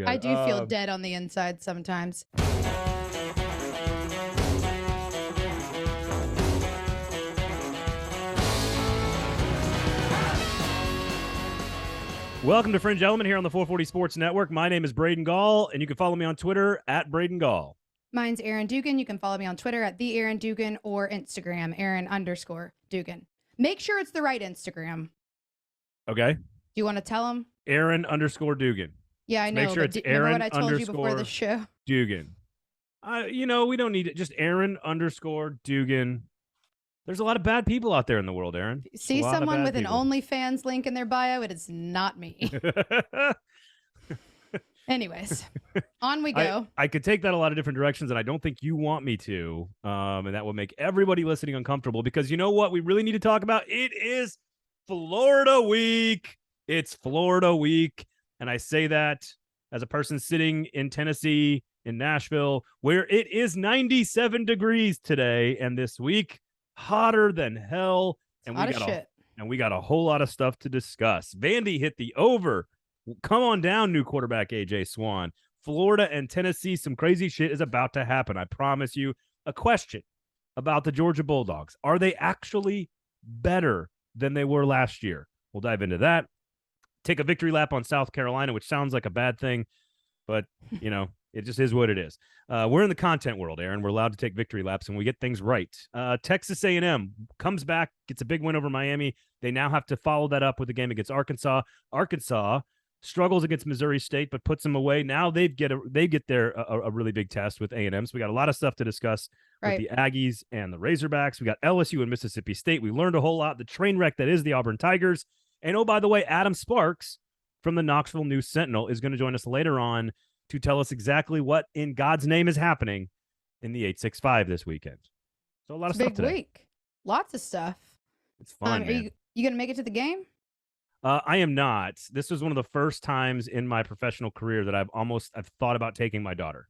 man. I do feel dead on the inside sometimes. Welcome to Fringe Element here on the 440 Sports Network. My name is Braden Gall, and you can follow me on Twitter at Braden Gall. Mine's Erin Dugan. You can follow me on Twitter at the Erin Dugan or Instagram, Erin_Dugan. Make sure it's the right Instagram. Okay. Do you want to tell them? Erin_Dugan. Yeah, I know. Make sure it's Erin remember what I told you before the show? Dugan. We don't need it. Just Erin_Dugan. There's a lot of bad people out there in the world, Erin. See someone with an OnlyFans link in their bio? It is not me. Anyways, on we go. I could take that a lot of different directions, and I don't think you want me to. And that will make everybody listening uncomfortable because you know what we really need to talk about? It is Florida week. It's Florida week. And I say that as a person sitting in Tennessee, in Nashville, where it is 97 degrees today and this week. Hotter than hell, and we got a whole lot of stuff to discuss. Vandy hit the over. Come on down, new quarterback AJ Swan. Florida and Tennessee, some crazy shit is about to happen. I promise you. A question about the Georgia Bulldogs: are they actually better than they were last year? We'll dive into that. Take a victory lap on South Carolina, which sounds like a bad thing, but it just is what it is. We're in the content world, Erin. We're allowed to take victory laps, and we get things right. Texas A&M comes back, gets a big win over Miami. They now have to follow that up with a game against Arkansas. Arkansas struggles against Missouri State, but puts them away. Now they get a really big test with A&M. So we got a lot of stuff to discuss with the Aggies and the Razorbacks. We got LSU and Mississippi State. We learned a whole lot. The train wreck that is the Auburn Tigers. And oh, by the way, Adam Sparks from the Knoxville News Sentinel is going to join us later on to tell us exactly what in God's name is happening in the 865 this weekend. So a lot of stuff today. Big week. Lots of stuff. It's fun, man. Are you going to make it to the game? I am not. This was one of the first times in my professional career that I've thought about taking my daughter.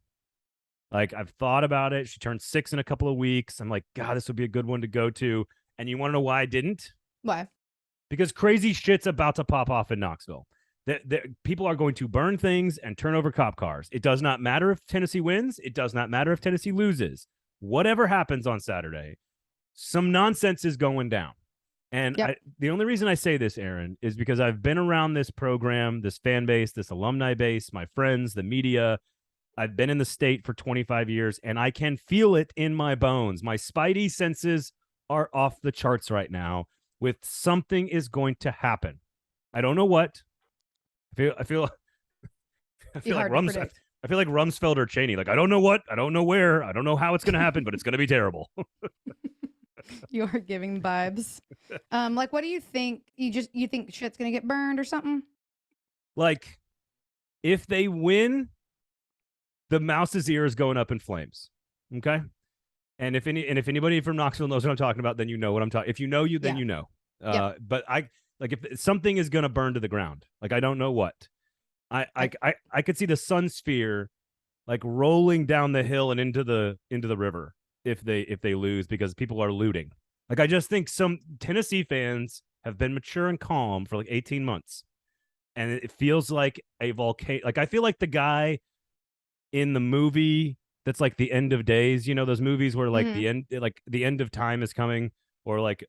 Like, I've thought about it. She turned 6 in a couple of weeks. I'm like, God, this would be a good one to go to. And you want to know why I didn't? Why? Because crazy shit's about to pop off in Knoxville. People are going to burn things and turn over cop cars. It does not matter if Tennessee wins. It does not matter if Tennessee loses. Whatever happens on Saturday, some nonsense is going down. And the only reason I say this, Erin, is because I've been around this program, this fan base, this alumni base, my friends, the media. I've been in the state for 25 years, and I can feel it in my bones. My spidey senses are off the charts right now with something is going to happen. I don't know what. I feel like Rumsfeld or Cheney. Like, I don't know what, I don't know where, I don't know how it's going to happen, but it's going to be terrible. You are giving vibes. Like, what do you think? You think shit's going to get burned or something? Like, if they win, the mouse's ear is going up in flames. Okay. And if anybody from Knoxville knows what I'm talking about, then you know what I'm talking. If you know then you know. But if something is going to burn to the ground, like, I don't know what. I could see the sun sphere like rolling down the hill and into the river if they lose because people are looting. Like, I just think some Tennessee fans have been mature and calm for like 18 months. And it feels like a volcano. Like, I feel like the guy in the movie that's like The End of Days, those movies where like the end of time is coming, or like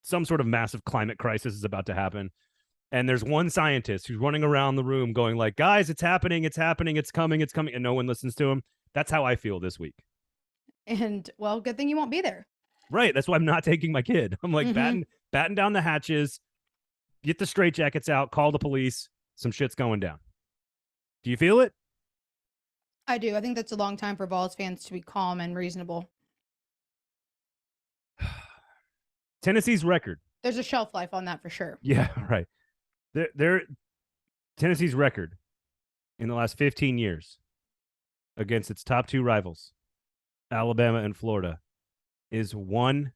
some sort of massive climate crisis is about to happen. And there's one scientist who's running around the room going like, guys, it's happening, it's coming. And no one listens to him. That's how I feel this week. And, well, good thing you won't be there. Right. That's why I'm not taking my kid. I'm like, batten down the hatches, get the straitjackets out, call the police. Some shit's going down. Do you feel it? I do. I think that's a long time for Vols fans to be calm and reasonable. Tennessee's record. There's a shelf life on that for sure. Yeah, right. Tennessee's record in the last 15 years against its top two rivals, Alabama and Florida, is 1-29.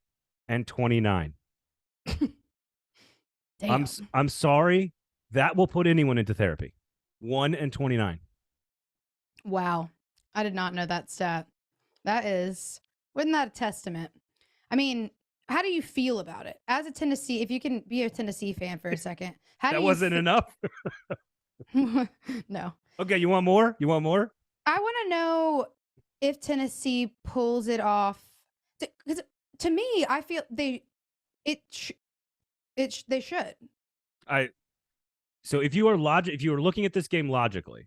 Damn. I'm sorry. That will put anyone into therapy. 1-29. Wow. I did not know that stat. Wasn't that a testament? I mean, how do you feel about it? As a Tennessee, if you can be a Tennessee fan for a second. That wasn't enough? No. Okay, you want more? You want more? I want to know if Tennessee pulls it off. Because to me, I feel they should. So if you are looking at this game logically,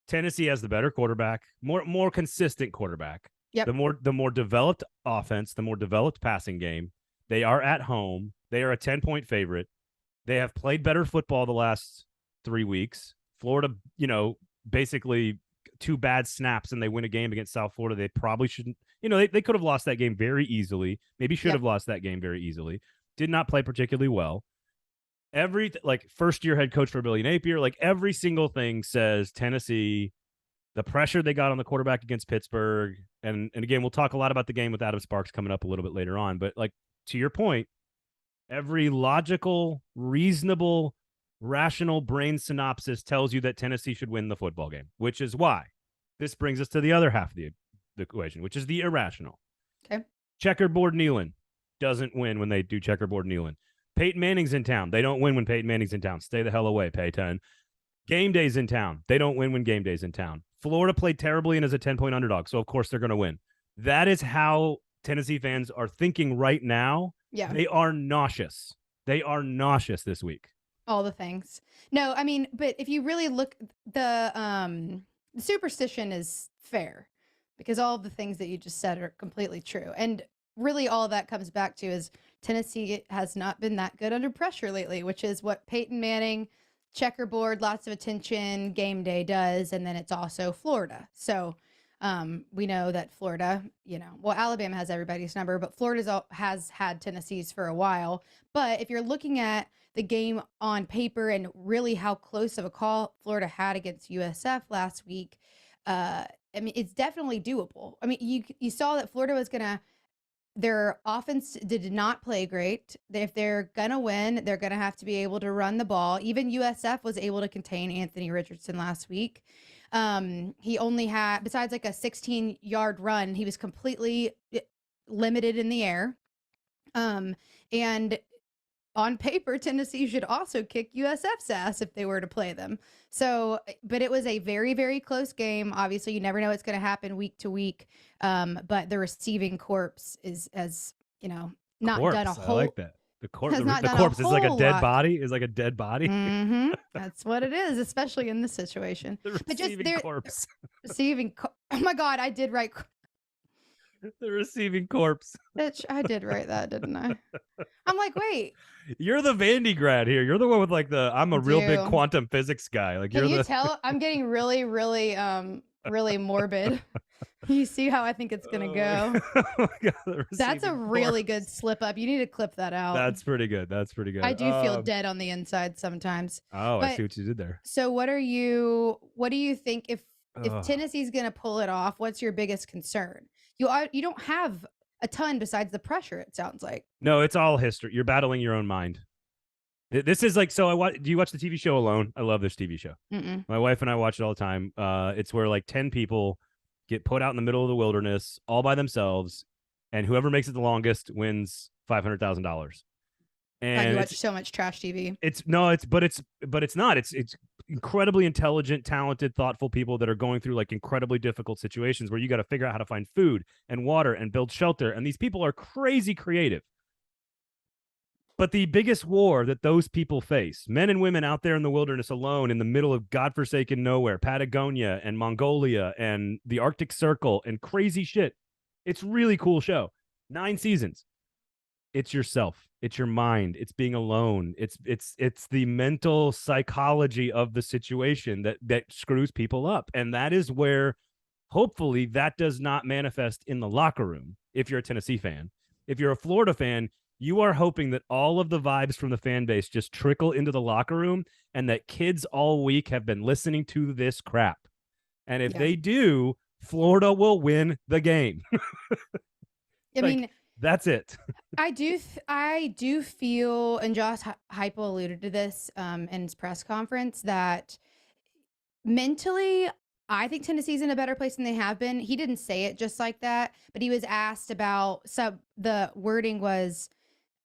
Tennessee has the better quarterback, more consistent quarterback. Yep. The more developed offense, the more developed passing game. They are at home. They are a 10-point favorite. They have played better football the last 3 weeks. Florida, basically 2 bad snaps and they win a game against South Florida. They probably shouldn't, they could have lost that game very easily. Maybe should have lost that game very easily. Did not play particularly well. First year head coach for Billy Napier, every single thing says Tennessee, the pressure they got on the quarterback against Pittsburgh. And again, we'll talk a lot about the game with Adam Sparks coming up a little bit later on. But to your point, every logical, reasonable, rational brain synopsis tells you that Tennessee should win the football game, which is why this brings us to the other half of the equation, which is the irrational. Okay. Checkerboard Neyland doesn't win when they do checkerboard Neyland. Peyton Manning's in town. They don't win when Peyton Manning's in town. Stay the hell away, Peyton. Game day's in town. They don't win when game day's in town. Florida played terribly and is a 10-point underdog, so of course they're going to win. That is how Tennessee fans are thinking right now. Yeah. They are nauseous. They are nauseous this week. All the things. No, I mean, but if you really look, the superstition is fair because all of the things that you just said are completely true. And really all that comes back to is Tennessee has not been that good under pressure lately, which is what Peyton Manning, checkerboard, lots of attention, game day does. And then it's also Florida. So we know that Florida, Alabama has everybody's number, but Florida has had Tennessee's for a while. But if you're looking at the game on paper and really how close of a call Florida had against USF last week, I mean, it's definitely doable. I mean, you saw that Florida was their offense did not play great. If they're going to win, they're going to have to be able to run the ball. Even USF was able to contain Anthony Richardson last week. He only had, besides a 16-yard run, he was completely limited in the air. And on paper, Tennessee should also kick USF's ass if they were to play them. So, but it was a very, very close game. Obviously, you never know what's going to happen week to week. But the receiving corps has not done a whole. I like that. The corpse is like a dead body. Is like a dead body. Mm-hmm. That's what it is, especially in this situation. The receiving corpse. Oh my God, I did write. The receiving corpse. Bitch, I did write that, didn't I? I'm like, wait. You're the Vandy grad here. You're the one with I'm a real big quantum physics guy. Can you tell? I'm getting really, really, really morbid. You see how I think it's gonna go. Oh my God, that's a really good slip up. You need to clip that out. That's pretty good. I do feel dead on the inside sometimes. Oh, I see what you did there. So what do you think if Tennessee's gonna pull it off? What's your biggest concern? You don't have a ton besides the pressure, it sounds like. No, it's all history. You're battling your own mind. This is do you watch the TV show Alone? I love this TV show. Mm-mm. My wife and I watch it all the time. It's where 10 people get put out in the middle of the wilderness all by themselves, and whoever makes it the longest wins $500,000. And you watch so much trash TV. It's not. It's incredibly intelligent, talented, thoughtful people that are going through incredibly difficult situations where you got to figure out how to find food and water and build shelter. And these people are crazy creative. But the biggest war that those people face, men and women out there in the wilderness alone in the middle of godforsaken nowhere, Patagonia and Mongolia and the Arctic Circle and crazy shit. It's really cool show. 9 seasons. It's yourself. It's your mind. It's being alone. It's the mental psychology of the situation that screws people up. And that is where hopefully that does not manifest in the locker room if you're a Tennessee fan. If you're a Florida fan, you are hoping that all of the vibes from the fan base just trickle into the locker room and that kids all week have been listening to this crap. And if they do, Florida will win the game. I mean, that's it. I do feel, and Josh Heupel alluded to this in his press conference, that mentally, I think Tennessee's in a better place than they have been. He didn't say it just like that, but he was asked about, the wording was,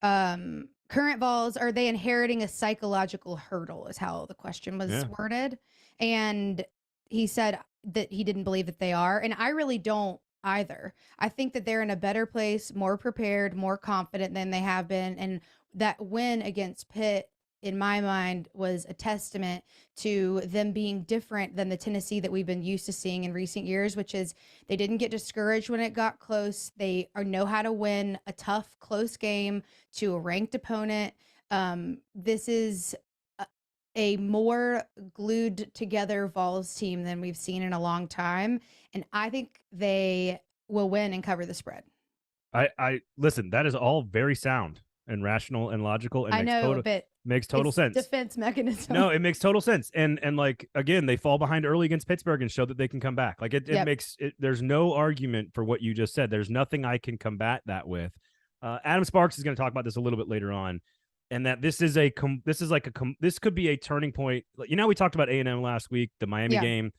current Vols, are they inheriting a psychological hurdle is how the question was worded. And he said that he didn't believe that they are. And I really don't either. I think that they're in a better place, more prepared, more confident than they have been. And that win against Pitt, in my mind, was a testament to them being different than the Tennessee that we've been used to seeing in recent years, which is they didn't get discouraged when it got close. They know how to win a tough, close game to a ranked opponent. This is a more glued together Vols team than we've seen in a long time. And I think they will win and cover the spread. I listen, that is all very sound and rational and logical, and I know, but makes total sense. Defense mechanism. No, it makes total sense. And like, again, they fall behind early against Pittsburgh and show that they can come back. Like it makes it, there's no argument for what you just said. There's nothing I can combat that with. Adam Sparks is going to talk about this a little bit later on. And that this could be a turning point. You know, we talked about A&M last week, the Miami game,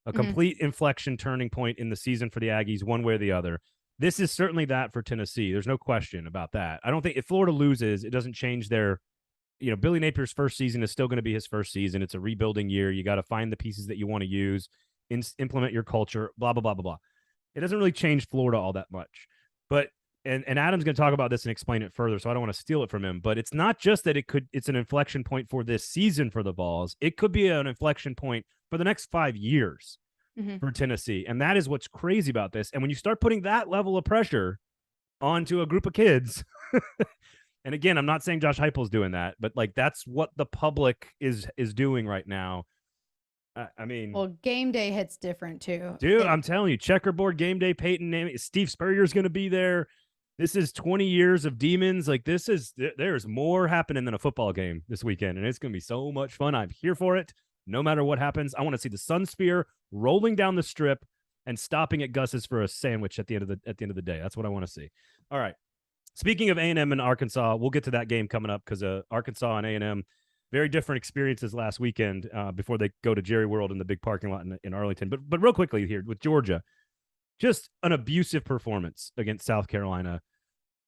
a complete inflection turning point in the season for the Aggies, one way or the other. This is certainly that for Tennessee. There's no question about that. I don't think if Florida loses, it doesn't change their, Billy Napier's first season is still going to be his first season. It's a rebuilding year. You got to find the pieces that you want to use, implement your culture, blah, blah, blah, blah, blah. It doesn't really change Florida all that much. But And Adam's going to talk about this and explain it further, so I don't want to steal it from him. But it's not just that it's an inflection point for this season for the Vols. It could be an inflection point for the next 5 years for Tennessee. And that is what's crazy about this. And when you start putting that level of pressure onto a group of kids, and again, I'm not saying Josh Heupel's doing that, but like that's what the public is doing right now. I mean, well, game day hits different too, dude. I'm telling you, checkerboard game day. Peyton, Steve Spurrier's going to be there. This is 20 years of demons. Like there's more happening than a football game this weekend, and it's going to be so much fun. I'm here for it. No matter what happens, I want to see the Sun Sphere rolling down the strip and stopping at Gus's for a sandwich at the end of the day. That's what I want to see. All right. Speaking of A&M and Arkansas, we'll get to that game coming up because Arkansas and A&M, very different experiences last weekend before they go to Jerry World in the big parking lot in Arlington. But real quickly here with Georgia. Just an abusive performance against South Carolina.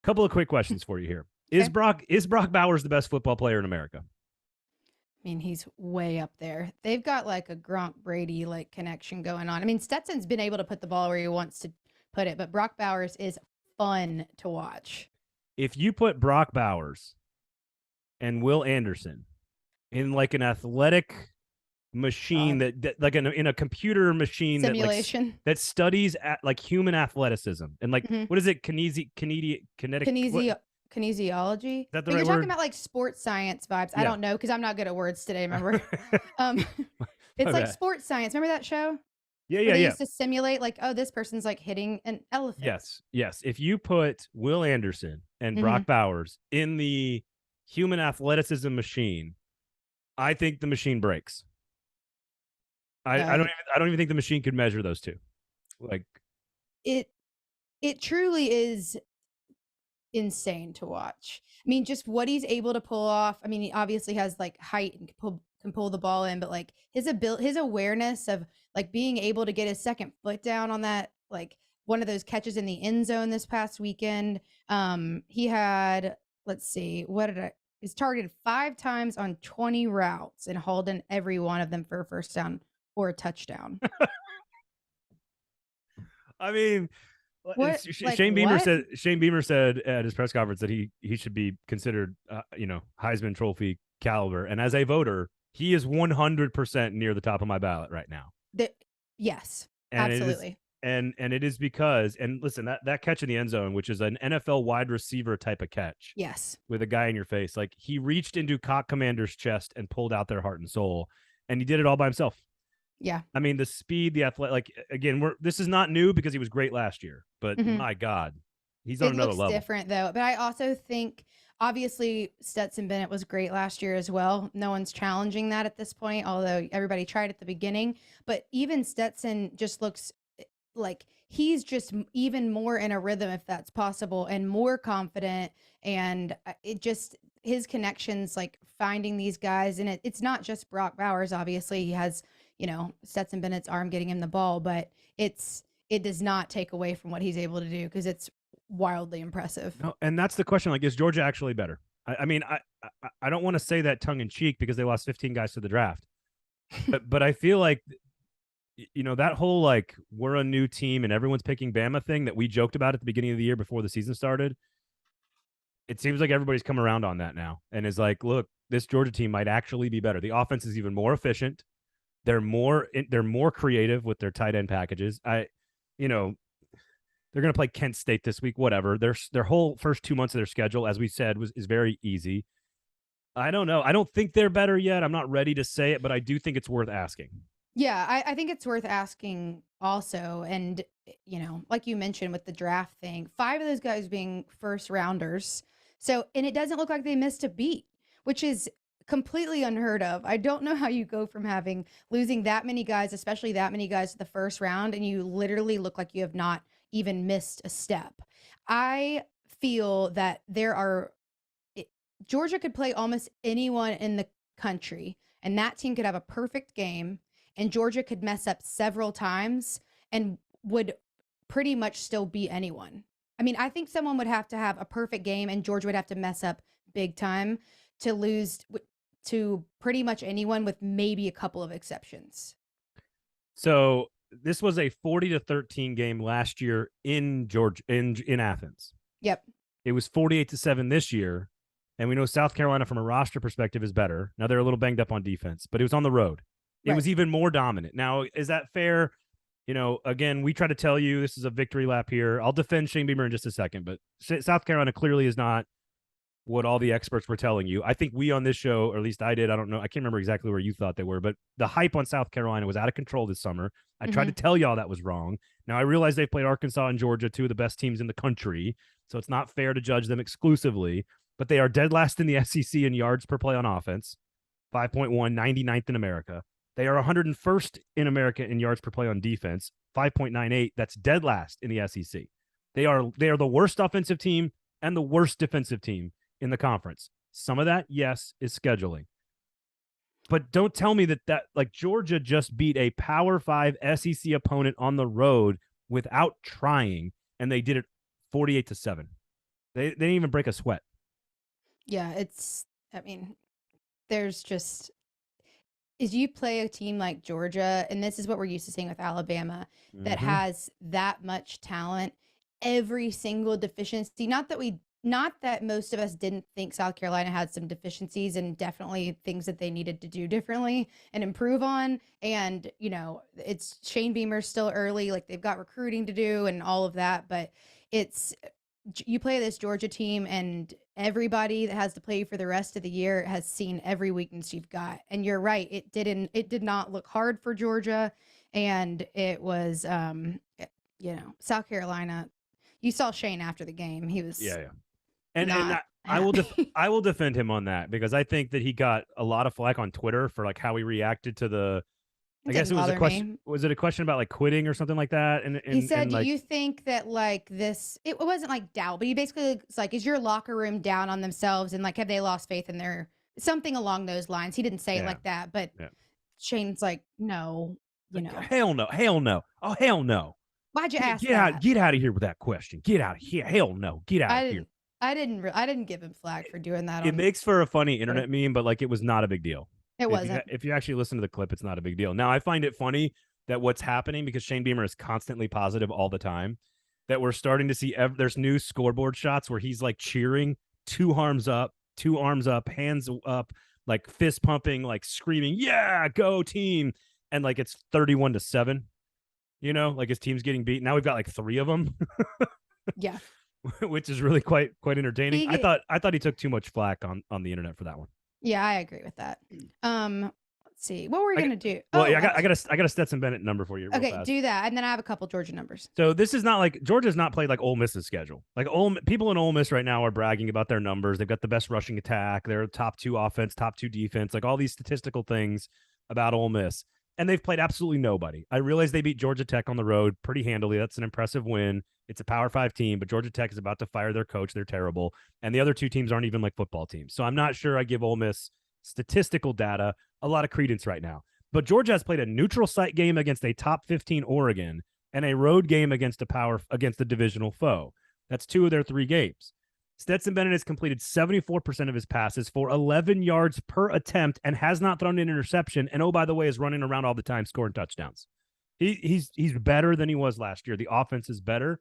Couple of quick questions for you here. Okay. Is Brock Bowers the best football player in America? I mean, he's way up there. They've got like a Gronk Brady like connection going on. I mean, Stetson's been able to put the ball where he wants to put it, but Brock Bowers is fun to watch. If you put Brock Bowers and Will Anderson in like an athletic machine that like in a computer machine simulation that studies at like human athleticism and like what is it kinesiology? Is that the right word? You're talking about like sports science vibes. I don't know because I'm not good at words today. Remember, it's like sports science. Remember that show? Yeah. They used to simulate like, oh, this person's like hitting an elephant. Yes. If you put Will Anderson and Brock Bowers in the human athleticism machine, I think the machine breaks. I don't even think the machine could measure those two. Like it truly is insane to watch. I mean, just what he's able to pull off. I mean, he obviously has like height and can pull the ball in, but like his awareness of like being able to get his second foot down on that, like one of those catches in the end zone this past weekend. He had, he's targeted 5 times on 20 routes and hauled in every one of them for a first down or a touchdown. I mean, Shane Beamer said at his press conference that he should be considered, Heisman Trophy caliber. And as a voter, he is 100% near the top of my ballot right now. Yes, and absolutely. It is because, and listen, that catch in the end zone, which is an NFL wide receiver type of catch. Yes. With a guy in your face. Like he reached into Cock Commander's chest and pulled out their heart and soul. And he did it all by himself. Yeah. I mean, the speed, the athletic, like again, this is not new because he was great last year, but my God, he's on another level. Different though. But I also think obviously Stetson Bennett was great last year as well. No one's challenging that at this point, although everybody tried at the beginning, but even Stetson just looks like he's just even more in a rhythm, if that's possible, and more confident. And it just, his connections, like finding these guys, and it's not just Brock Bowers. Obviously he has, Stetson Bennett's arm getting him the ball, but it does not take away from what he's able to do because it's wildly impressive. No, and that's the question. Like, is Georgia actually better? I mean, I don't want to say that tongue in cheek because they lost 15 guys to the draft, but I feel like, that whole like we're a new team and everyone's picking Bama thing that we joked about at the beginning of the year before the season started. It seems like everybody's come around on that now and is like, look, this Georgia team might actually be better. The offense is even more efficient. They're more creative with their tight end packages. They're going to play Kent State this week. Whatever. Their whole first 2 months of their schedule, as we said, is very easy. I don't know. I don't think they're better yet. I'm not ready to say it, but I do think it's worth asking. Yeah, I think it's worth asking also. And, like you mentioned with the draft thing, 5 of those guys being first rounders. So, and it doesn't look like they missed a beat, which is completely unheard of. I don't know how you go from losing that many guys, especially that many guys in the first round, and you literally look like you have not even missed a step. I feel that Georgia could play almost anyone in the country, and that team could have a perfect game, and Georgia could mess up several times and would pretty much still beat anyone. I mean, I think someone would have to have a perfect game, and Georgia would have to mess up big time to lose to pretty much anyone, with maybe a couple of exceptions. So this was a 40-13 game last year in Georgia, in Athens. Yep. It was 48-7 this year. And we know South Carolina from a roster perspective is better. Now they're a little banged up on defense, but it was on the road. It was even more dominant. Now, is that fair? Again, we try to tell you this is a victory lap here. I'll defend Shane Beamer in just a second, but South Carolina clearly is not what all the experts were telling you. I think we on this show, or at least I did, I don't know, I can't remember exactly where you thought they were, but the hype on South Carolina was out of control this summer. I tried to tell y'all that was wrong. Now I realize they've played Arkansas and Georgia, 2 of the best teams in the country, so it's not fair to judge them exclusively, but they are dead last in the SEC in yards per play on offense, 5.1, 99th in America. They are 101st in America in yards per play on defense, 5.98. That's dead last in the SEC. They are the worst offensive team and the worst defensive team in the conference. Some of that, yes, is scheduling. But don't tell me that like Georgia just beat a Power 5 SEC opponent on the road without trying, and they did it 48-7. They didn't even break a sweat. Yeah, there's just, is you play a team like Georgia, and this is what we're used to seeing with Alabama, that has that much talent, every single deficiency. Not that most of us didn't think South Carolina had some deficiencies, and definitely things that they needed to do differently and improve on. And, it's Shane Beamer still early, like they've got recruiting to do and all of that, but you play this Georgia team, and everybody that has to play for the rest of the year has seen every weakness you've got. And you're right. It did not look hard for Georgia. And it was, South Carolina, you saw Shane after the game. He was, And I will defend him on that, because I think that he got a lot of flack on Twitter for like how he reacted to the, I guess it was a question. Me. Was it a question about like quitting or something like that? And he said, "Do you think that like this?" It wasn't like doubt, but he basically was like, "Is your locker room down on themselves, and like have they lost faith in their something along those lines?" He didn't say it like that, but Shane's like, "No, hell no, oh hell no." Why'd you ask that? Get out of here with that question. Get out of here. Hell no. Get out of here. I didn't give him flack for doing that. It makes for a funny internet meme, but like it was not a big deal. It wasn't. If you actually listen to the clip, it's not a big deal. Now, I find it funny that what's happening, because Shane Beamer is constantly positive all the time, that we're starting to see there's new scoreboard shots where he's like cheering, 2 arms up, hands up, like fist pumping, like screaming, "Yeah, go team!" And like it's 31-7. Like his team's getting beat. Now we've got like 3 of them. Yeah. Which is really quite entertaining. I thought he took too much flack on the internet for that one. Yeah, I agree with that. Let's see. What were we gonna do? Well, I got a Stetson Bennett number for you. Okay, do that, and then I have a couple Georgia numbers. So this is not like Georgia's not played like Ole Miss's schedule. Like people in Ole Miss right now are bragging about their numbers. They've got the best rushing attack. They're top 2 offense, top 2 defense. Like all these statistical things about Ole Miss, and they've played absolutely nobody. I realize they beat Georgia Tech on the road pretty handily. That's an impressive win. It's a Power 5 team, but Georgia Tech is about to fire their coach. They're terrible. And the other 2 teams aren't even like football teams. So I'm not sure I give Ole Miss statistical data a lot of credence right now. But Georgia has played a neutral site game against a top 15 Oregon and a road game against a divisional foe. That's 2 of their 3 games. Stetson Bennett has completed 74% of his passes for 11 yards per attempt and has not thrown an interception. And oh, by the way, is running around all the time, scoring touchdowns. He's better than he was last year. The offense is better.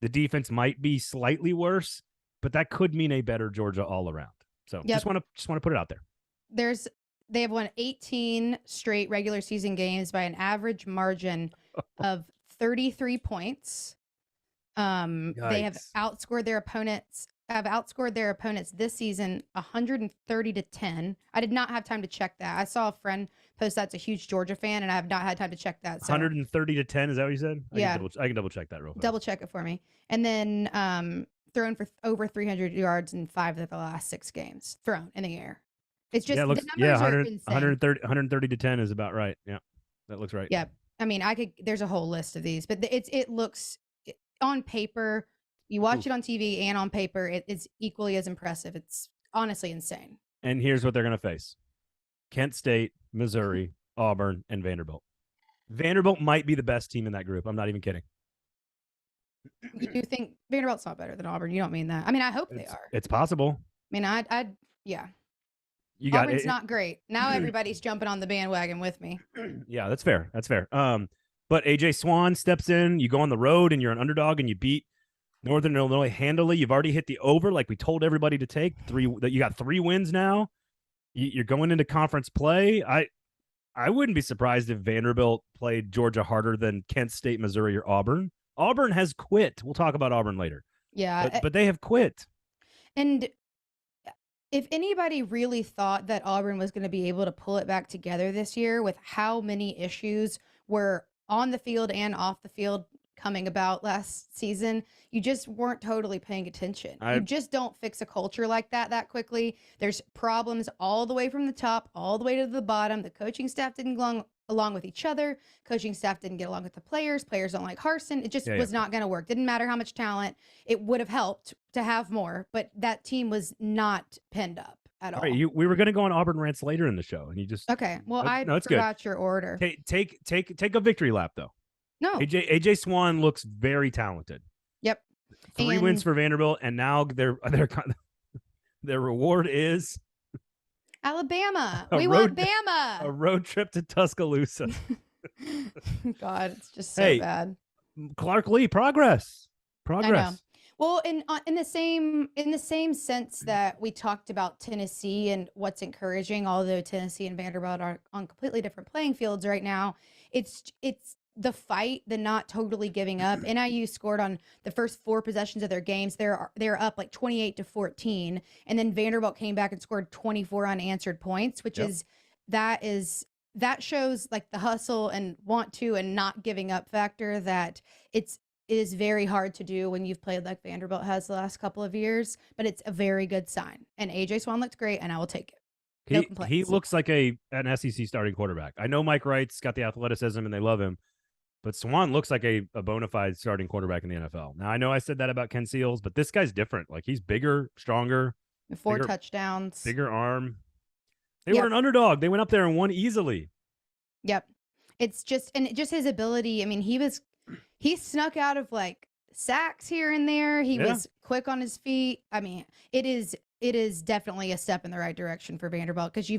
The defense might be slightly worse, but that could mean a better Georgia all around. So just want to put it out there. They have won 18 straight regular season games by an average margin of 33 points. They have outscored their opponents. This season 130-10. I did not have time to check that. I saw a friend post that's a huge Georgia fan, and I have not had time to check that. So. 130-10, is that what you said? Yeah. I can double check that real quick. Double check it for me. And then thrown for over 300 yards in 5 of the last 6 games. Thrown in the air. It's just the numbers are insane. 130-10 is about right. Yeah, that looks right. Yeah. I mean, there's a whole list of these, but it looks on paper. You watch it on TV and on paper, it's equally as impressive. It's honestly insane. And here's what they're going to face. Kent State, Missouri, Auburn, and Vanderbilt. Vanderbilt might be the best team in that group. I'm not even kidding. You think Vanderbilt's not better than Auburn? You don't mean that. I mean, I hope they are. It's possible. I mean, yeah. Auburn's not great. Now everybody's jumping on the bandwagon with me. Yeah, that's fair. But AJ Swan steps in. You go on the road, and you're an underdog, and you beat Northern Illinois handily. You've already hit the over like we told everybody to take. You got 3 wins now. You're going into conference play. I wouldn't be surprised if Vanderbilt played Georgia harder than Kent State, Missouri, or Auburn. Auburn has quit. We'll talk about Auburn later. Yeah. But they have quit. And if anybody really thought that Auburn was going to be able to pull it back together this year with how many issues were on the field and off the field coming about last season, you just weren't totally paying attention. You just don't fix a culture like that quickly. There's problems all the way from the top, all the way to the bottom. The coaching staff didn't get along with each other. Coaching staff didn't get along with the players. Players don't like Harsin. It just was not going to work. Didn't matter how much talent. It would have helped to have more, but that team was not pinned up at all. Right, we were going to go on Auburn rants later in the show, and you just okay. Well, I forgot your order. Take a victory lap though. No, AJ Swan looks very talented. Yep, 3 wins for Vanderbilt, and now their reward is Alabama. We want Bama. A road trip to Tuscaloosa. God, it's just so bad. Clark Lee, progress. I know. Well, in the same sense that we talked about Tennessee and what's encouraging, although Tennessee and Vanderbilt are on completely different playing fields right now, it's the fight, the not totally giving up. NIU scored on the first 4 possessions of their games. They're up like 28-14, and then Vanderbilt came back and scored 24 unanswered points, which that shows like the hustle and want to and not giving up factor that it is very hard to do when you've played like Vanderbilt has the last couple of years, but it's a very good sign. And AJ Swan looked great, and I will take it. No complaints. He looks like an SEC starting quarterback. I know Mike Wright's got the athleticism and they love him, but Swan looks like a bona fide starting quarterback in the NFL. Now, I know I said that about Ken Seals, but this guy's different. Like, he's bigger, stronger. 4 touchdowns. Bigger arm. They were an underdog. They went up there and won easily. Yep. It's just his ability. I mean, he snuck out of like sacks here and there. He was quick on his feet. I mean, it is definitely a step in the right direction for Vanderbilt, because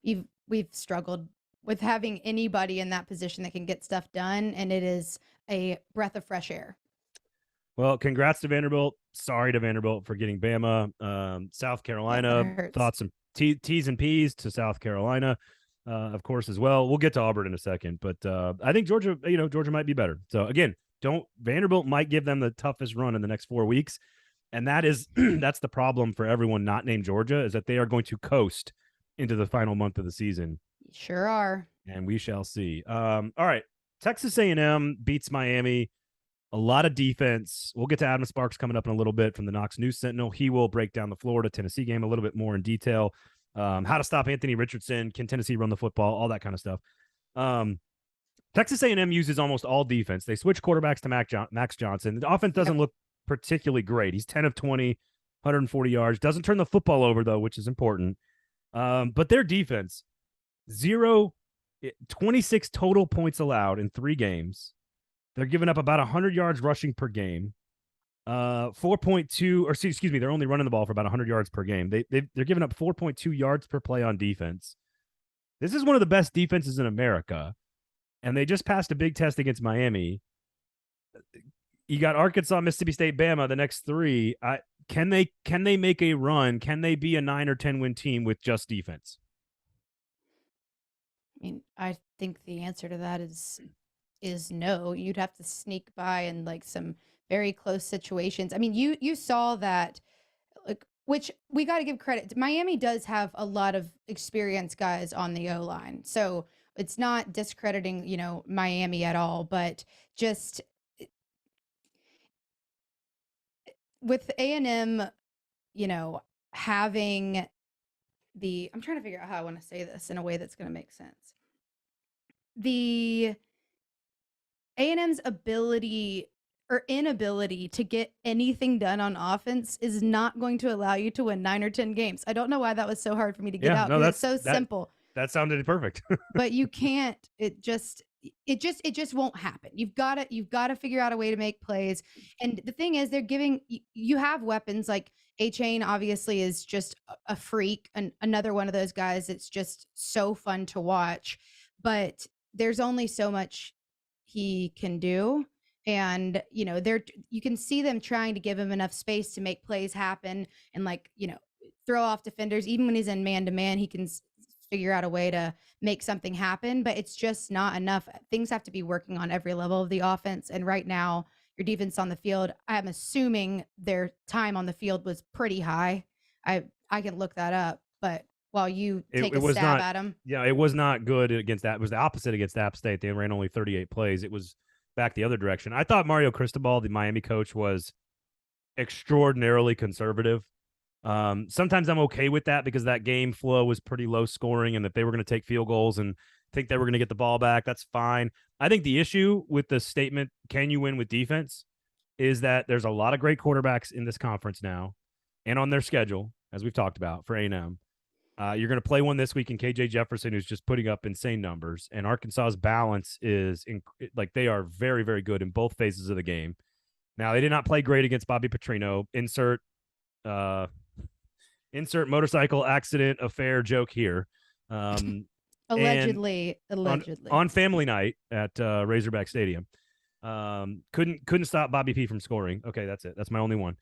we've struggled with having anybody in that position that can get stuff done, and it is a breath of fresh air. Well, congrats to Vanderbilt. Sorry to Vanderbilt for getting Bama. South Carolina, thoughts some T's and P's to South Carolina, of course, as well. We'll get to Auburn in a second, but I think Georgia might be better. So again, Vanderbilt might give them the toughest run in the next 4 weeks, and that's the problem for everyone not named Georgia, is that they are going to coast into the final month of the season. Sure are. And we shall see. All right. Texas A&M beats Miami. A lot of defense. We'll get to Adam Sparks coming up in a little bit from the Knox News Sentinel. He will break down the Florida-Tennessee game a little bit more in detail. How to stop Anthony Richardson. Can Tennessee run the football? All that kind of stuff. Texas A&M uses almost all defense. They switch quarterbacks to Max Johnson. The offense doesn't look particularly great. He's 10 of 20, 140 yards. Doesn't turn the football over, though, which is important. But their defense, 26 total points allowed in 3 games. They're giving up about 100 yards rushing per game. 4.2, or excuse me, they're only running the ball for about 100 yards per game. They're giving up 4.2 yards per play on defense. This is one of the best defenses in America, and they just passed a big test against Miami. You got Arkansas, Mississippi State, Bama, the next three. Can they make a run? Can they be a 9 or 10 win team with just defense? I mean, I think the answer to that is no. You'd have to sneak by in like some very close situations. I mean, you saw that, like, which we got to give credit. Miami does have a lot of experienced guys on the O line, so it's not discrediting, Miami at all. But just with A&M, having I'm trying to figure out how I want to say this in a way that's going to make sense. The A&M's ability or inability to get anything done on offense is not going to allow you to win 9 or 10 games. I don't know why that was so hard for me to get out. No, that's so simple. That sounded perfect. But you can't. It just won't happen. You've got to figure out a way to make plays. And the thing is, they're giving you have weapons like A-Chain. Obviously, is just a freak, and another one of those guys. It's just so fun to watch. But there's only so much he can do. And, you can see them trying to give him enough space to make plays happen and throw off defenders. Even when he's in man-to-man, he can figure out a way to make something happen, but it's just not enough. Things have to be working on every level of the offense. And right now, your defense on the field, I'm assuming their time on the field was pretty high. I can look that up, but while you take a stab at them. Yeah, it was not good against that. It was the opposite against App State. They ran only 38 plays. It was back the other direction. I thought Mario Cristobal, the Miami coach, was extraordinarily conservative. Sometimes I'm okay with that because that game flow was pretty low scoring, and that they were going to take field goals and think they were going to get the ball back. That's fine. I think the issue with the statement, can you win with defense, is that there's a lot of great quarterbacks in this conference now and on their schedule, as we've talked about, for A&M. You're going to play one this week in KJ Jefferson, who's just putting up insane numbers. And Arkansas's balance is they are very, very good in both phases of the game. Now, they did not play great against Bobby Petrino. Insert motorcycle accident affair joke here. Allegedly. On family night at Razorback Stadium. Couldn't stop Bobby P from scoring. Okay, that's it. That's my only one.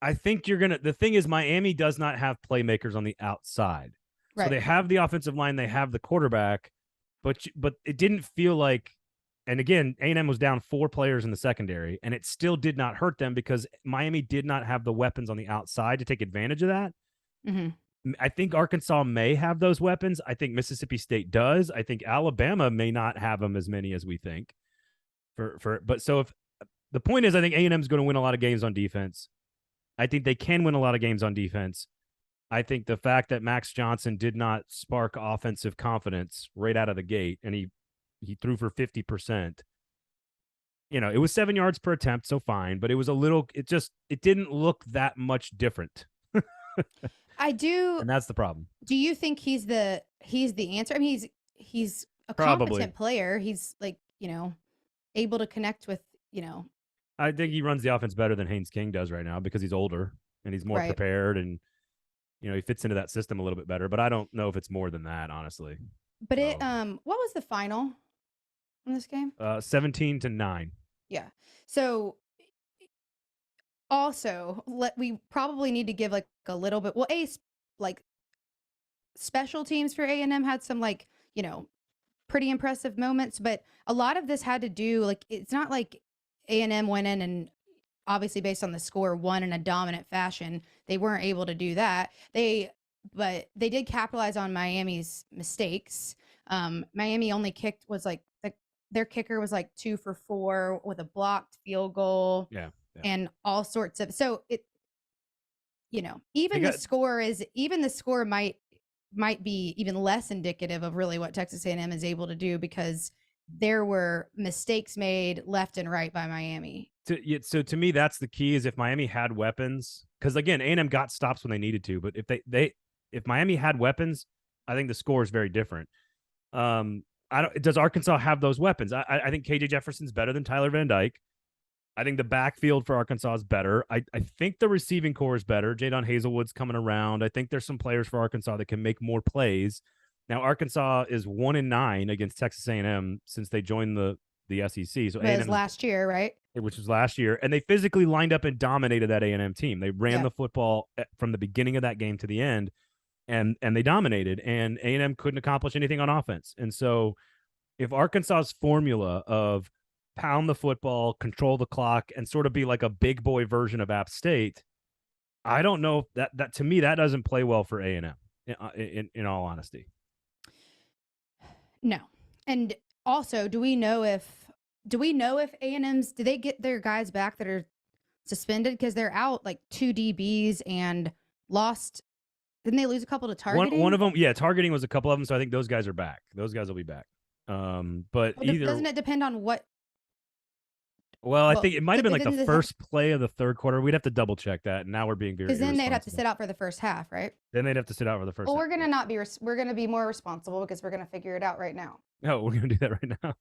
I think the thing is, Miami does not have playmakers on the outside. Right. So they have the offensive line, they have the quarterback, but it didn't feel like, and again, A&M was down 4 players in the secondary, and it still did not hurt them because Miami did not have the weapons on the outside to take advantage of that. Mm-hmm. I think Arkansas may have those weapons. I think Mississippi State does. I think Alabama may not have them as many as we think. But so if the point is, I think A&M is going to win a lot of games on defense. I think they can win a lot of games on defense. I think the fact that Max Johnson did not spark offensive confidence right out of the gate, and he threw for 50%. It was 7 yards per attempt, so fine, but it was it didn't look that much different. I do. And that's the problem. Do you think he's the answer? I mean, he's a competent player. He's able to connect with, I think he runs the offense better than Haynes King does right now because he's older and he's more prepared, and he fits into that system a little bit better, but I don't know if it's more than that, honestly. But what was the final in this game? 17-9. Yeah. So also, we probably need to give a little bit. Well, special teams for A&M had some pretty impressive moments, but a lot of this had to do it's not like A&M went in and obviously based on the score won in a dominant fashion. They weren't able to do that. But they did capitalize on Miami's mistakes. Miami only kicked their kicker was 2 for 4 with a blocked field goal. Yeah. And all sorts of, so it, the score might be even less indicative of really what Texas A&M is able to do because there were mistakes made left and right by Miami. So to me, that's the key, is if Miami had weapons, because again, A&M got stops when they needed to, but if Miami had weapons, I think the score is very different. Does Arkansas have those weapons? I think KJ Jefferson's better than Tyler Van Dyke. I think the backfield for Arkansas is better. I think the receiving core is better. Jadon Hazelwood's coming around. I think there's some players for Arkansas that can make more plays. Now, Arkansas is 1-9 against Texas A&M since they joined the SEC. So it was last year, right? Which was last year, and they physically lined up and dominated that A&M team. They ran the football from the beginning of that game to the end, and they dominated. And A&M couldn't accomplish anything on offense. And so, if Arkansas's formula of pound the football, control the clock, and sort of be like a big boy version of App State, I don't know if that to me that doesn't play well for A&M. In all honesty, no. And also, do we know if A&M's, do they get their guys back that are suspended? Because they're out like 2 DBs and lost. Didn't they lose a couple to targeting? One of them, targeting was a couple of them. So I think those guys are back. Those guys will be back. But doesn't it depend on what? Well, I think it might have been like the first play of the third quarter. We'd have to double check that. And now we're being very because then they'd have to sit out for the first half, right? Then they'd have to sit out for the first. Well, half. We're gonna be more responsible because we're gonna figure it out right now. No, we're gonna do that right now.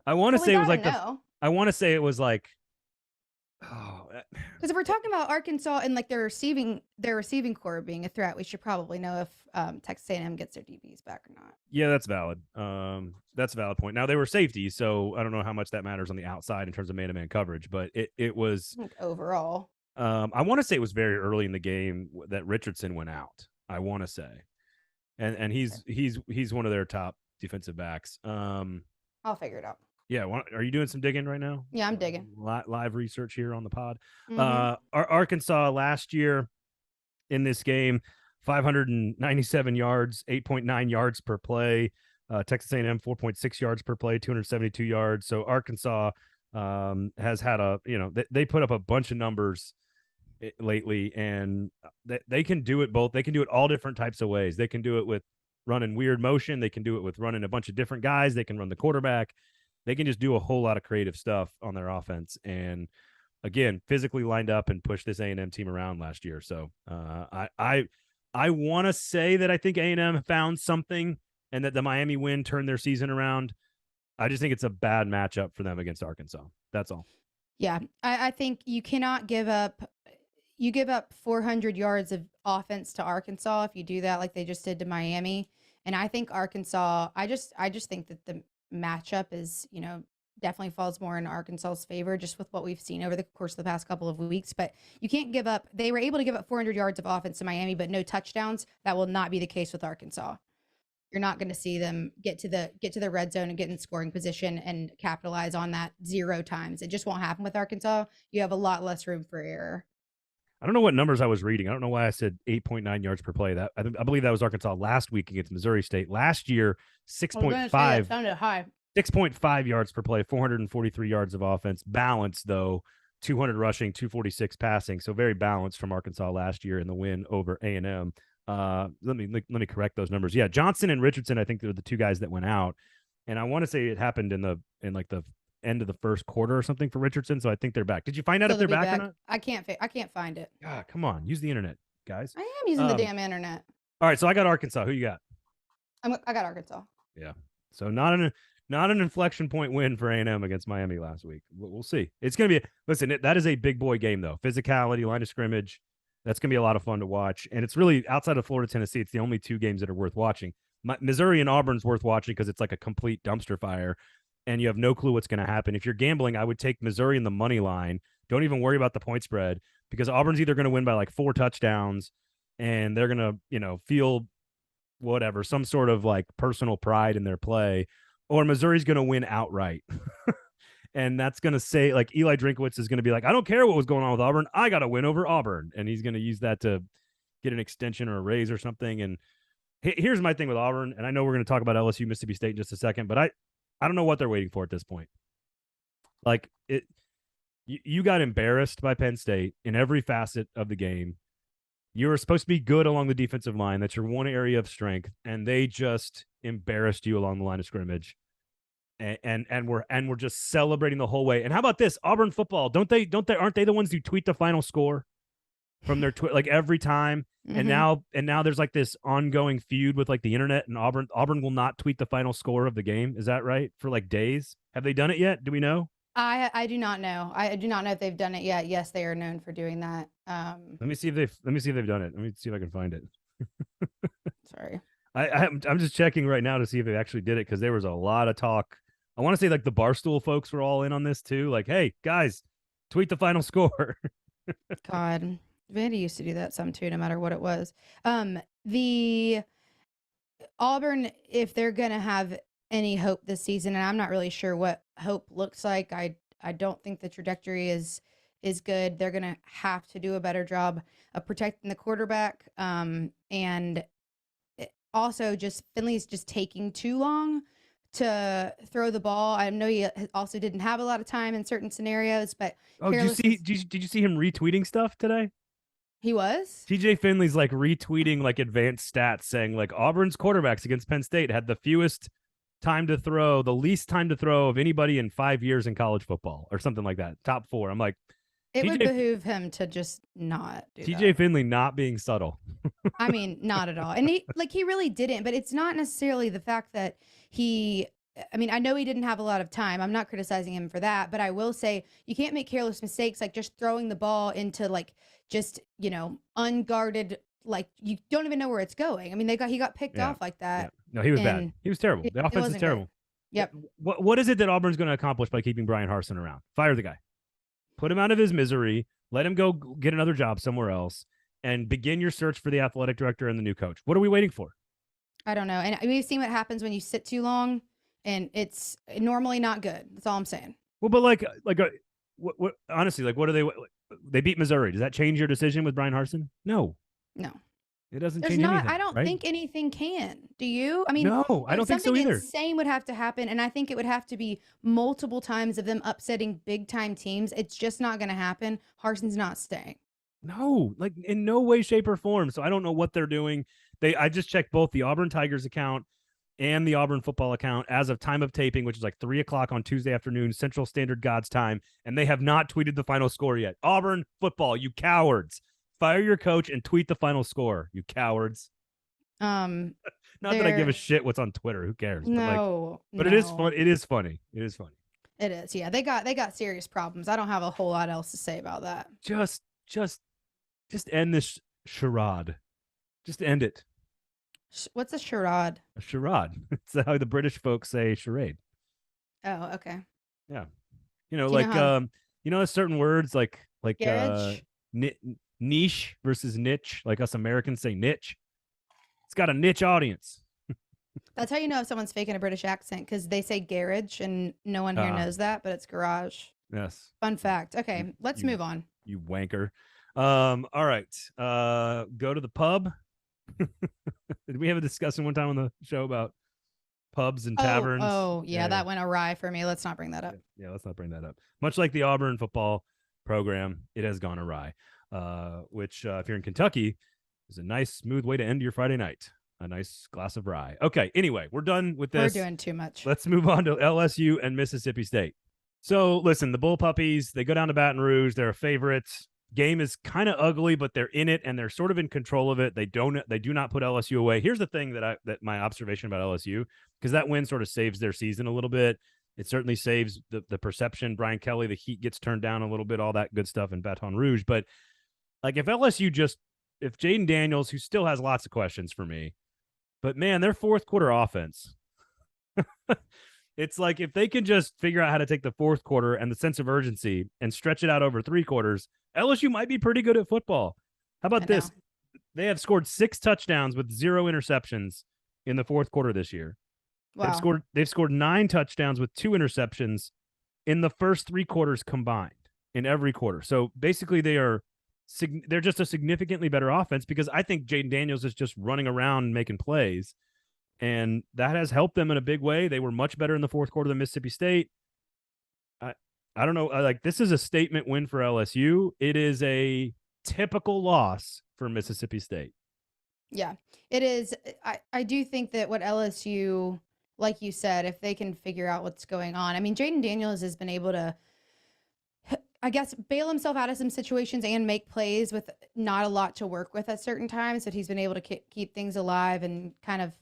I want to say it was like I want to say it was like. Oh, because if we're talking about Arkansas and like their receiving core being a threat, we should probably know if Texas A&M gets their DBs back or not. Yeah, that's valid. That's a valid point. Now they were safety, so I don't know how much that matters on the outside in terms of man-to-man coverage, but it was like overall. I want to say it was very early in the game that Richardson went out. I want to say, and he's one of their top defensive backs. I'll figure it out. Yeah, are you doing some digging right now? Yeah, I'm digging. Live research here on the pod. Arkansas last year in this game, 597 yards, 8.9 yards per play. Texas A&M 4.6 yards per play, 272 yards. So Arkansas has had they put up a bunch of numbers lately, and they can do it both. They can do it all different types of ways. They can do it with running weird motion. They can do it with running a bunch of different guys. They can run the quarterback. They can just do a whole lot of creative stuff on their offense. And again, physically lined up and pushed this A&M team around last year. So I want to say that I think A&M found something and that the Miami win turned their season around. I just think it's a bad matchup for them against Arkansas. That's all. Yeah. I think you cannot give up 400 yards of offense to Arkansas if you do that like they just did to Miami. And I think Arkansas, I just think that the matchup is, definitely falls more in Arkansas's favor just with what we've seen over the course of the past couple of weeks. But you can't give up. They were able to give up 400 yards of offense to Miami, but no touchdowns. That will not be the case with Arkansas. You're not going to see them get to the red zone and get in scoring position and capitalize on that 0 times. It just won't happen with Arkansas. You have a lot less room for error. I don't know what numbers I was reading. I don't know why I said 8.9 yards per play. That I believe that was Arkansas last week against Missouri State. Last year, 6.5. That sounded high. 6.5 yards per play, 443 yards of offense. Balanced, though, 200 rushing, 246 passing. So very balanced from Arkansas last year in the win over A&M. Let me correct those numbers. Yeah, Johnson and Richardson, I think they're the two guys that went out. And I want to say it happened in the end of the first quarter or something for Richardson. So I think they're back. Did you find out if they're back or not? I can't find it. God, come on. Use the internet, guys. I am using the damn internet. All right, so I got Arkansas. Who you got? I got Arkansas. Yeah. So not an inflection point win for A&M against Miami last week. We'll see. It's going to be that is a big boy game, though. Physicality, line of scrimmage. That's going to be a lot of fun to watch. And it's really outside of Florida, Tennessee. It's the only 2 games that are worth watching. Missouri and Auburn's worth watching because it's like a complete dumpster fire. And you have no clue what's going to happen. If you're gambling, I would take Missouri in the money line. Don't even worry about the point spread because Auburn's either going to win by like 4 touchdowns and they're going to, feel whatever, some sort of like personal pride in their play, or Missouri's going to win outright. And that's going to say like Eli Drinkwitz is going to be like, I don't care what was going on with Auburn. I got to win over Auburn. And he's going to use that to get an extension or a raise or something. And here's my thing with Auburn. And I know we're going to talk about LSU, Mississippi State in just a second, but I don't know what they're waiting for at this point. Like you got embarrassed by Penn State in every facet of the game. You were supposed to be good along the defensive line. That's your one area of strength. And they just embarrassed you along the line of scrimmage. And we're just celebrating the whole way. And how about this? Auburn football, aren't they the ones who tweet the final score from their like every time? Mm-hmm. And now there's like this ongoing feud with like the internet, and Auburn will not tweet the final score of the game. Is that right? For like days. Have they done it yet? Do we know? I do not know. I do not know if they've done it yet. Yes, they are known for doing that. Let me see if they've done it. Let me see if I can find it. Sorry. I'm just checking right now to see if they actually did it, because there was a lot of talk. I want to say like the Barstool folks were all in on this too. Like, hey guys, tweet the final score. God, Vandy used to do that some too, no matter what it was. The Auburn, if they're gonna have any hope this season, and I'm not really sure what hope looks like. I don't think the trajectory is good. They're gonna have to do a better job of protecting the quarterback. And also just Finley's just taking too long to throw the ball. I know he also didn't have a lot of time in certain scenarios, but did you see him retweeting stuff today? He was? TJ Finley's like retweeting like advanced stats saying like Auburn's quarterbacks against Penn State had the fewest time to throw, the least time to throw of anybody in 5 years in college football or something like that. Top 4. I'm like, it would behoove him to just not do TJ that. Finley not being subtle. I mean, not at all. And he really didn't, but it's not necessarily the fact that I know he didn't have a lot of time. I'm not criticizing him for that, but I will say you can't make careless mistakes like just throwing the ball into like just, unguarded, like you don't even know where it's going. I mean, he got picked off like that. Yeah. No, he was bad. He was terrible. The offense is terrible. Good. Yep. What is it that Auburn's going to accomplish by keeping Brian Harsin around? Fire the guy. Put him out of his misery. Let him go get another job somewhere else and begin your search for the athletic director and the new coach. What are we waiting for? I don't know. And we've seen what happens when you sit too long, and it's normally not good. That's all I'm saying. Well, but what honestly, like, what are they beat Missouri. Does that change your decision with Brian Harsin? No. It doesn't change anything. I don't think anything can. Do you? I mean, no, I don't think so either. Something insane would have to happen, and I think it would have to be multiple times of them upsetting big-time teams. It's just not going to happen. Harsin's not staying. No, like in no way, shape, or form. So I don't know what they're doing. I just checked both the Auburn Tigers account and the Auburn football account as of time of taping, which is like 3:00 on Tuesday afternoon, Central Standard God's time, and they have not tweeted the final score yet. Auburn football, you cowards. Fire your coach and tweet the final score, you cowards. Not that I give a shit what's on Twitter. Who cares? But it is fun. It is funny. It is funny. It is. Yeah, they got serious problems. I don't have a whole lot else to say about that. Just end this charade. Just end it. What's a charade? A charade. It's how the British folks say charade. Oh, okay. Yeah. There's certain words like niche versus niche, like us Americans say niche. It's got a niche audience. That's how you know if someone's faking a British accent, because they say garage and no one here knows that, but it's garage. Yes. Fun fact. Okay, let's move on. You wanker. All right. Go to the pub. Did we have a discussion one time on the show about pubs and taverns? Oh, yeah, that went awry for me. Let's not bring that up. Yeah, let's not bring that up. Much like the Auburn football program, it has gone awry. Which if you're in Kentucky is a nice smooth way to end your Friday night. A nice glass of rye. Okay, anyway, we're done with this. We're doing too much. Let's move on to LSU and Mississippi State. So listen, the Bull Puppies, they go down to Baton Rouge. They're a favorite. Game is kind of ugly, but they're in it and they're sort of in control of it. They do not put LSU away. Here's the thing that my observation about LSU, because that win sort of saves their season a little bit. It certainly saves the perception. Brian Kelly, the heat gets turned down a little bit, all that good stuff in Baton Rouge. But like if Jaden Daniels, who still has lots of questions for me, but man, their fourth quarter offense, it's like if they can just figure out how to take the fourth quarter and the sense of urgency and stretch it out over 3 quarters, LSU might be pretty good at football. How about this? They have scored 6 touchdowns with 0 interceptions in the fourth quarter this year. Wow. They've scored 9 touchdowns with 2 interceptions in the first 3 quarters combined in every quarter. So basically they're just a significantly better offense, because I think Jaden Daniels is just running around and making plays, and that has helped them in a big way. They were much better in the fourth quarter than Mississippi State. I don't know. This is a statement win for LSU. It is a typical loss for Mississippi State. Yeah, it is. I do think that what LSU, like you said, if they can figure out what's going on. I mean, Jaden Daniels has been able to, I guess, bail himself out of some situations and make plays with not a lot to work with at certain times, but he's been able to keep things alive and kind of,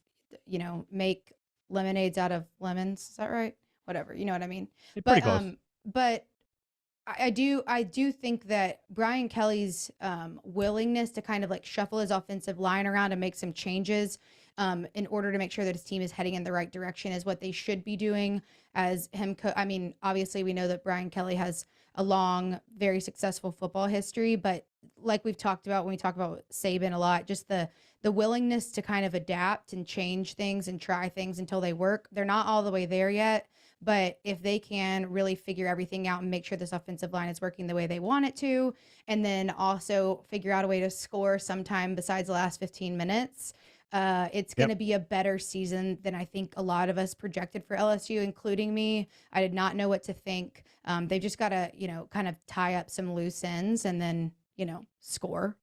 make lemonades out of lemons. Is that right? Whatever. You know what I mean? Pretty close. but I do think that Brian Kelly's willingness to kind of like shuffle his offensive line around and make some changes in order to make sure that his team is heading in the right direction is what they should be doing as him. I mean, obviously we know that Brian Kelly has a long, very successful football history, but like we've talked about when we talk about Saban a lot, just the willingness to kind of adapt and change things and try things until they work. They're not all the way there yet. But if they can really figure everything out and make sure this offensive line is working the way they want it to, and then also figure out a way to score sometime besides the last 15 minutes, it's going to be a better season than I think a lot of us projected for LSU, including me. I did not know what to think. They've just got to, kind of tie up some loose ends and then, score.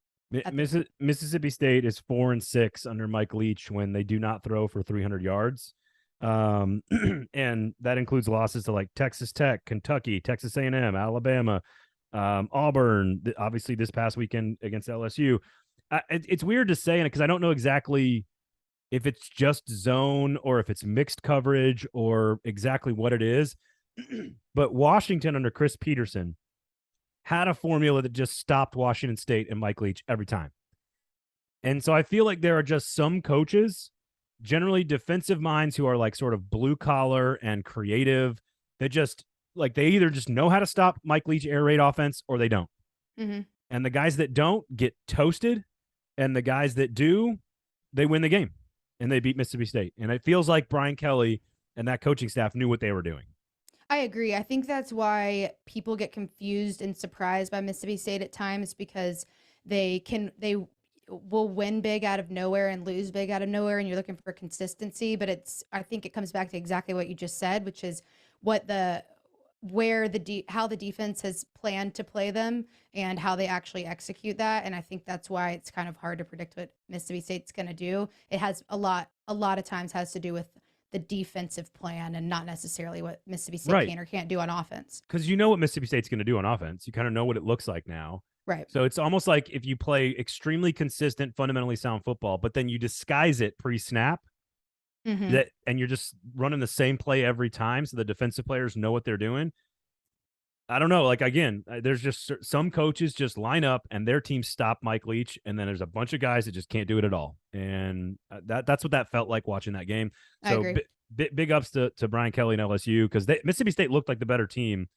Mississippi State is 4-6 under Mike Leach when they do not throw for 300 yards. And that includes losses to like Texas Tech, Kentucky, Texas A&M, Alabama, Auburn, obviously this past weekend against LSU. It's weird to say it because I don't know exactly if it's just zone or if it's mixed coverage or exactly what it is. But Washington under Chris Peterson had a formula that just stopped Washington State and Mike Leach every time. And so I feel like there are just some coaches, generally defensive minds who are like sort of blue collar and creative, that just like they either just know how to stop Mike Leach air raid offense or they don't. Mm-hmm. And the guys that don't get toasted, and the guys that do, they win the game and they beat Mississippi State. And it feels like Brian Kelly and that coaching staff knew what they were doing. I agree. I think that's why people get confused and surprised by Mississippi State at times, because they will win big out of nowhere and lose big out of nowhere, and you're looking for consistency. But I think it comes back to exactly what you just said, which is how the defense has planned to play them and how they actually execute that. And I think that's why it's kind of hard to predict what Mississippi State's going to do. It has a lot of times has to do with the defensive plan and not necessarily what Mississippi State can or can't do on offense. Because you know what Mississippi State's going to do on offense. You kind of know what it looks like now. Right. So it's almost like if you play extremely consistent, fundamentally sound football, but then you disguise it pre-snap, and you're just running the same play every time so the defensive players know what they're doing. I don't know. Like, again, there's just some coaches just line up and their team stop Mike Leach, and then there's a bunch of guys that just can't do it at all. And that's what that felt like watching that game. So big ups to Brian Kelly and LSU, because Mississippi State looked like the better team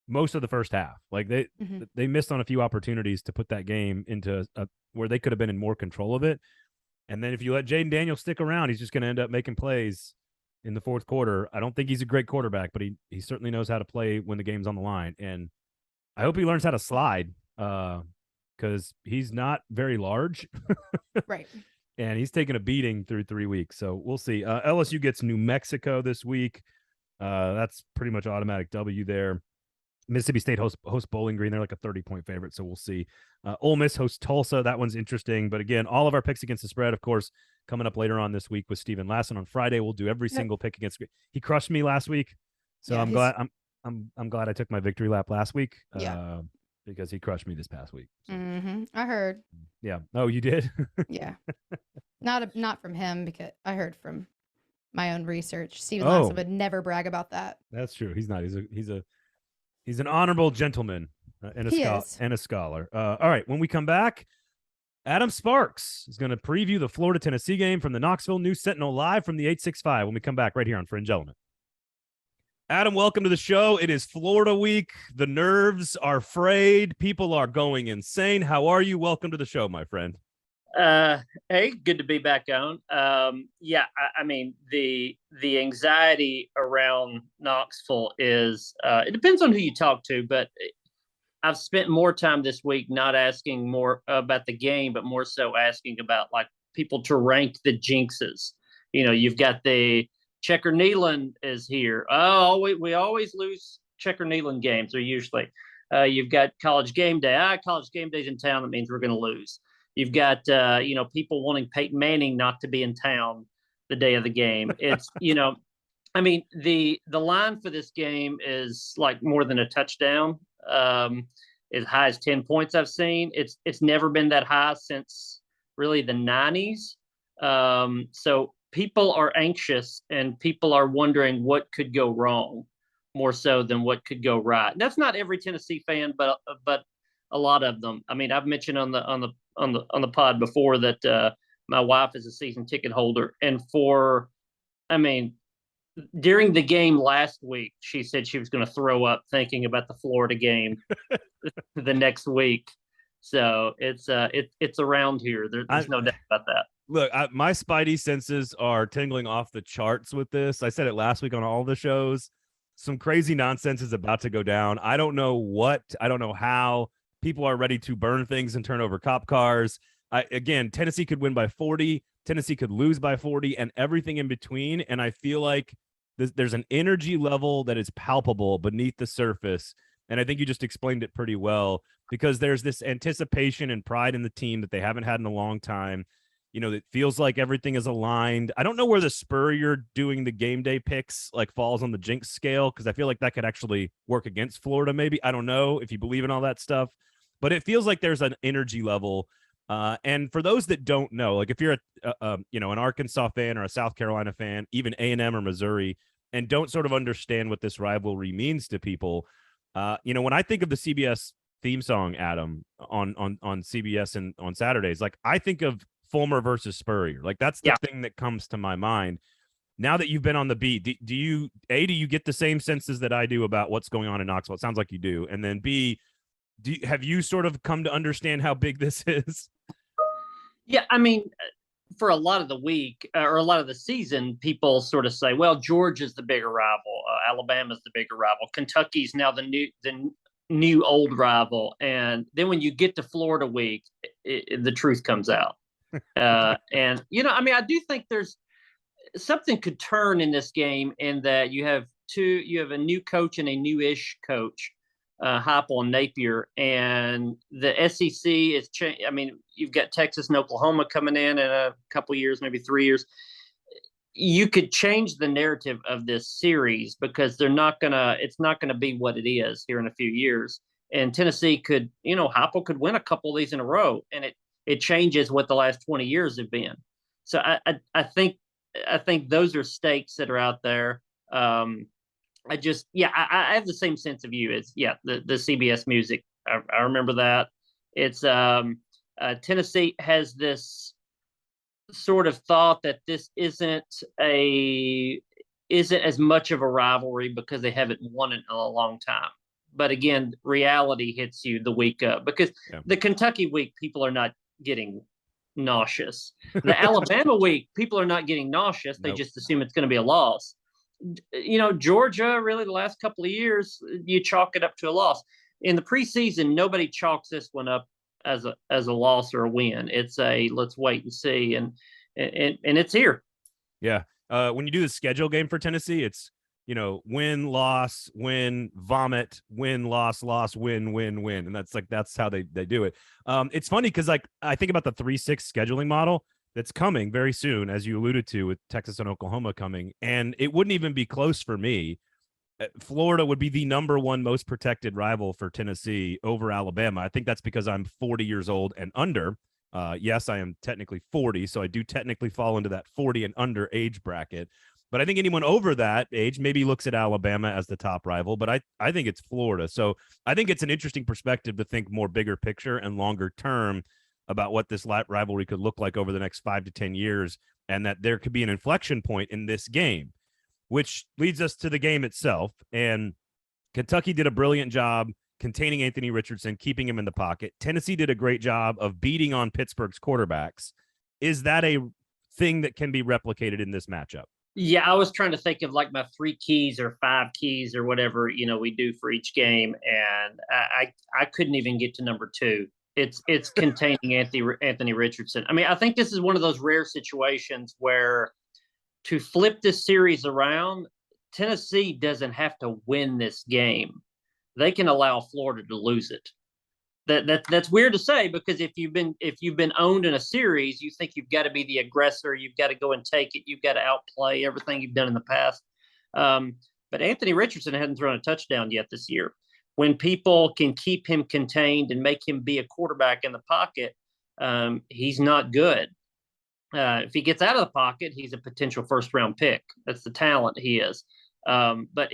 most of the first half. Like they missed on a few opportunities to put that game into where they could have been in more control of it. And then if you let Jaden Daniels stick around, he's just going to end up making plays in the fourth quarter. I don't think he's a great quarterback, but he certainly knows how to play when the game's on the line. And I hope he learns how to slide, because he's not very large. Right. And he's taking a beating through 3 weeks. So we'll see. LSU gets New Mexico this week. That's pretty much automatic W there. Mississippi State hosts Bowling Green. They're like a 30-point favorite, so we'll see. Ole Miss hosts Tulsa. That one's interesting. But again, all of our picks against the spread, of course, coming up later on this week with Stephen Lasson. On Friday, we'll do every single pick against. He crushed me last week, so I'm glad. I'm glad I took my victory lap last week. Because he crushed me this past week. So. I heard. Yeah. Oh, you did? Yeah. Not from him, because I heard from my own research. Stephen Lasson would never brag about that. That's true. He's not. He's an honorable gentleman and a scholar. All right. When we come back, Adam Sparks is going to preview the Florida-Tennessee game from the Knoxville News Sentinel live from the 865 when we come back right here on Fringe Element. Adam, welcome to the show. It is Florida week. The nerves are frayed. People are going insane. How are you? Welcome to the show, my friend. Hey, good to be back on. I mean, the anxiety around Knoxville is, it depends on who you talk to, but I've spent more time this week not asking more about the game, but more so asking about like people to rank the jinxes. You've got the Checker Neyland is here. Oh, we always lose Checker Neyland games, or usually. You've got College Game Day. College Game Day's in town. That means we're going to lose. You've got, people wanting Peyton Manning not to be in town the day of the game. It's, I mean, the line for this game is like more than a touchdown. As high as 10 points I've seen. It's never been that high since really the 90s. So people are anxious and people are wondering what could go wrong more so than what could go right. And that's not every Tennessee fan, but a lot of them. I mean, I've mentioned on the pod before that my wife is a season ticket holder, and during the game last week, she said she was going to throw up thinking about the Florida game the next week. So it's around here. There's no doubt about that. Look, my spidey senses are tingling off the charts with this. I said it last week on all the shows. Some crazy nonsense is about to go down. I don't know what. I don't know how. People are ready to burn things and turn over cop cars. Again, Tennessee could win by 40. Tennessee could lose by 40 and everything in between. And I feel like there's an energy level that is palpable beneath the surface. And I think you just explained it pretty well, because there's this anticipation and pride in the team that they haven't had in a long time. You know, it feels like everything is aligned. I don't know where the Spurrier doing the game day picks like falls on the jinx scale, because I feel like that could actually work against Florida. Maybe, I don't know if you believe in all that stuff, but it feels like there's an energy level. And for those that don't know, like if you're an Arkansas fan or a South Carolina fan, even A&M or Missouri, and don't sort of understand what this rivalry means to people, when I think of the CBS theme song, Adam, on CBS and on Saturdays, like I think of Fulmer versus Spurrier. Like that's the thing that comes to my mind. Now that you've been on the beat, do you get the same senses that I do about what's going on in Knoxville? It sounds like you do. And then B, have you sort of come to understand how big this is? Yeah, I mean, for a lot of the week or a lot of the season, people sort of say, well, Georgia's the bigger rival. Alabama's the bigger rival. Kentucky's now the new old rival. And then when you get to Florida week, the truth comes out. And, I do think there's something could turn in this game in that you have a new coach and a new-ish coach, Heupel and Napier, and the SEC is you've got Texas and Oklahoma coming in a couple years, maybe 3 years. You could change the narrative of this series because it's not gonna be what it is here in a few years. And Tennessee could, Heupel could win a couple of these in a row, and it changes what the last 20 years have been. So I think those are stakes that are out there. I have the same sense of you as the CBS music. I remember that. It's Tennessee has this sort of thought that this isn't as much of a rivalry because they haven't won it in a long time. But again, reality hits you the week up, because the Kentucky week, people are not getting nauseous. The Alabama week, people are not getting nauseous. They just assume it's going to be a loss. Georgia, really the last couple of years, you chalk it up to a loss. In the preseason, nobody chalks this one up as a loss or a win. It's let's wait and see, and it's here. Yeah. When you do the schedule game for Tennessee, it's win, loss, win, vomit, win, loss, win, win, and that's how they do it. It's funny because I think about the 3-6 scheduling model that's coming very soon, as you alluded to, with Texas and Oklahoma coming, and it wouldn't even be close for me. Florida would be the number one most protected rival for Tennessee over Alabama. I think that's because I'm 40 years old and under. Yes, I am technically 40, so I do technically fall into that 40 and under age bracket. But I think anyone over that age maybe looks at Alabama as the top rival, but I think it's Florida. So I think it's an interesting perspective to think more bigger picture and longer term about what this rivalry could look like over the next 5 to 10 years, and that there could be an inflection point in this game, which leads us to the game itself. And Kentucky did a brilliant job containing Anthony Richardson, keeping him in the pocket. Tennessee did a great job of beating on Pittsburgh's quarterbacks. Is that a thing that can be replicated in this matchup? Yeah, I was trying to think of like my 3 keys or 5 keys or whatever, we do for each game. And I couldn't even get to number 2. It's containing Anthony Richardson. I think this is one of those rare situations where to flip this series around, Tennessee doesn't have to win this game. They can allow Florida to lose it. That's weird to say, because if you've been owned in a series, you think you've got to be the aggressor, you've got to go and take it, you've got to outplay everything you've done in the past. But Anthony Richardson hadn't thrown a touchdown yet this year. When people can keep him contained and make him be a quarterback in the pocket, he's not good. If he gets out of the pocket, he's a potential first-round pick. That's the talent he is. But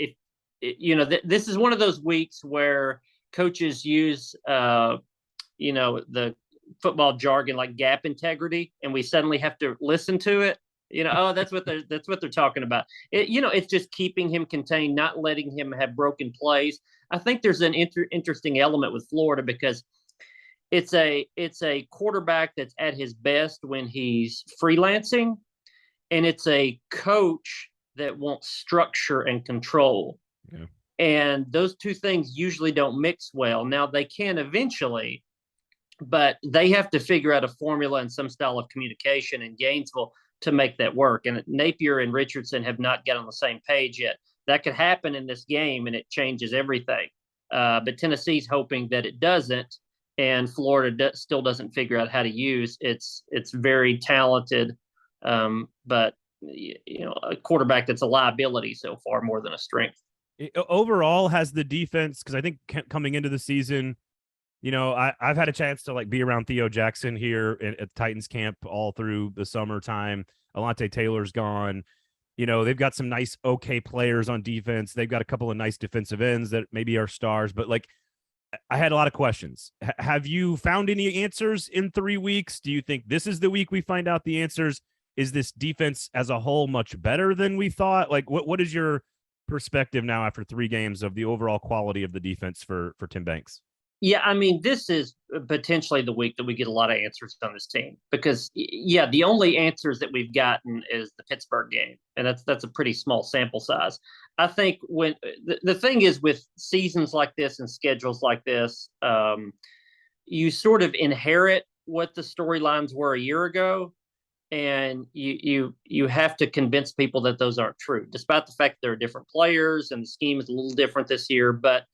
this is one of those weeks where coaches use, the football jargon like gap integrity, and we suddenly have to listen to it. That's what they're talking about. It's just keeping him contained, not letting him have broken plays. I think there's an interesting element with Florida because it's a quarterback that's at his best when he's freelancing, and it's a coach that wants structure and control. Yeah. And those two things usually don't mix well. Now they can eventually, but they have to figure out a formula and some style of communication in Gainesville to make that work. And Napier and Richardson have not got on the same page yet. That could happen in this game, and it changes everything. But Tennessee's hoping that it doesn't, and Florida still doesn't figure out how to use its very talented, but a quarterback that's a liability so far more than a strength. Overall, has the defense, because I think coming into the season, I've had a chance to be around Theo Jackson here at Titans camp all through the summertime. Alante Taylor's gone. They've got some nice, okay players on defense. They've got a couple of nice defensive ends that maybe are stars, but I had a lot of questions. Have you found any answers in 3 weeks? Do you think this is the week we find out the answers? Is this defense as a whole much better than we thought? What is your perspective now after 3 games of the overall quality of the defense for Tim Banks? Yeah, I mean, this is potentially the week that we get a lot of answers on this team because, the only answers that we've gotten is the Pittsburgh game, and that's a pretty small sample size. I think when the thing is with seasons like this and schedules like this, you sort of inherit what the storylines were a year ago, and you have to convince people that those aren't true, despite the fact that there are different players and the scheme is a little different this year, but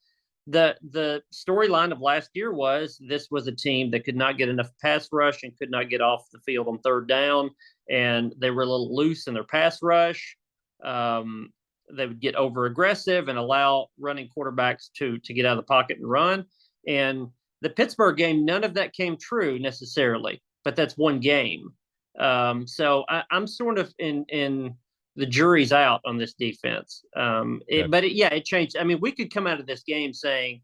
the storyline of last year was this was a team that could not get enough pass rush and could not get off the field on third down, and they were a little loose in their pass rush. They would get over aggressive and allow running quarterbacks to get out of the pocket and run. And the Pittsburgh game, none of that came true necessarily, but that's one game. So I'm sort of in the jury's out on this defense. It changed. I mean, we could come out of this game saying,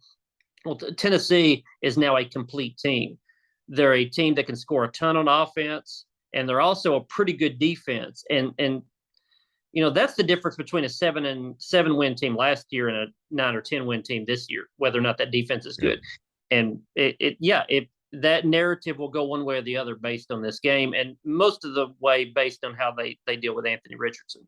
well, Tennessee is now a complete team. They're a team that can score a ton on offense, and they're also a pretty good defense. And that's the difference between a 7 win team last year and a 9 or 10 win team this year, whether or not that defense is good. And that narrative will go one way or the other based on this game, and most of the way based on how they deal with Anthony Richardson.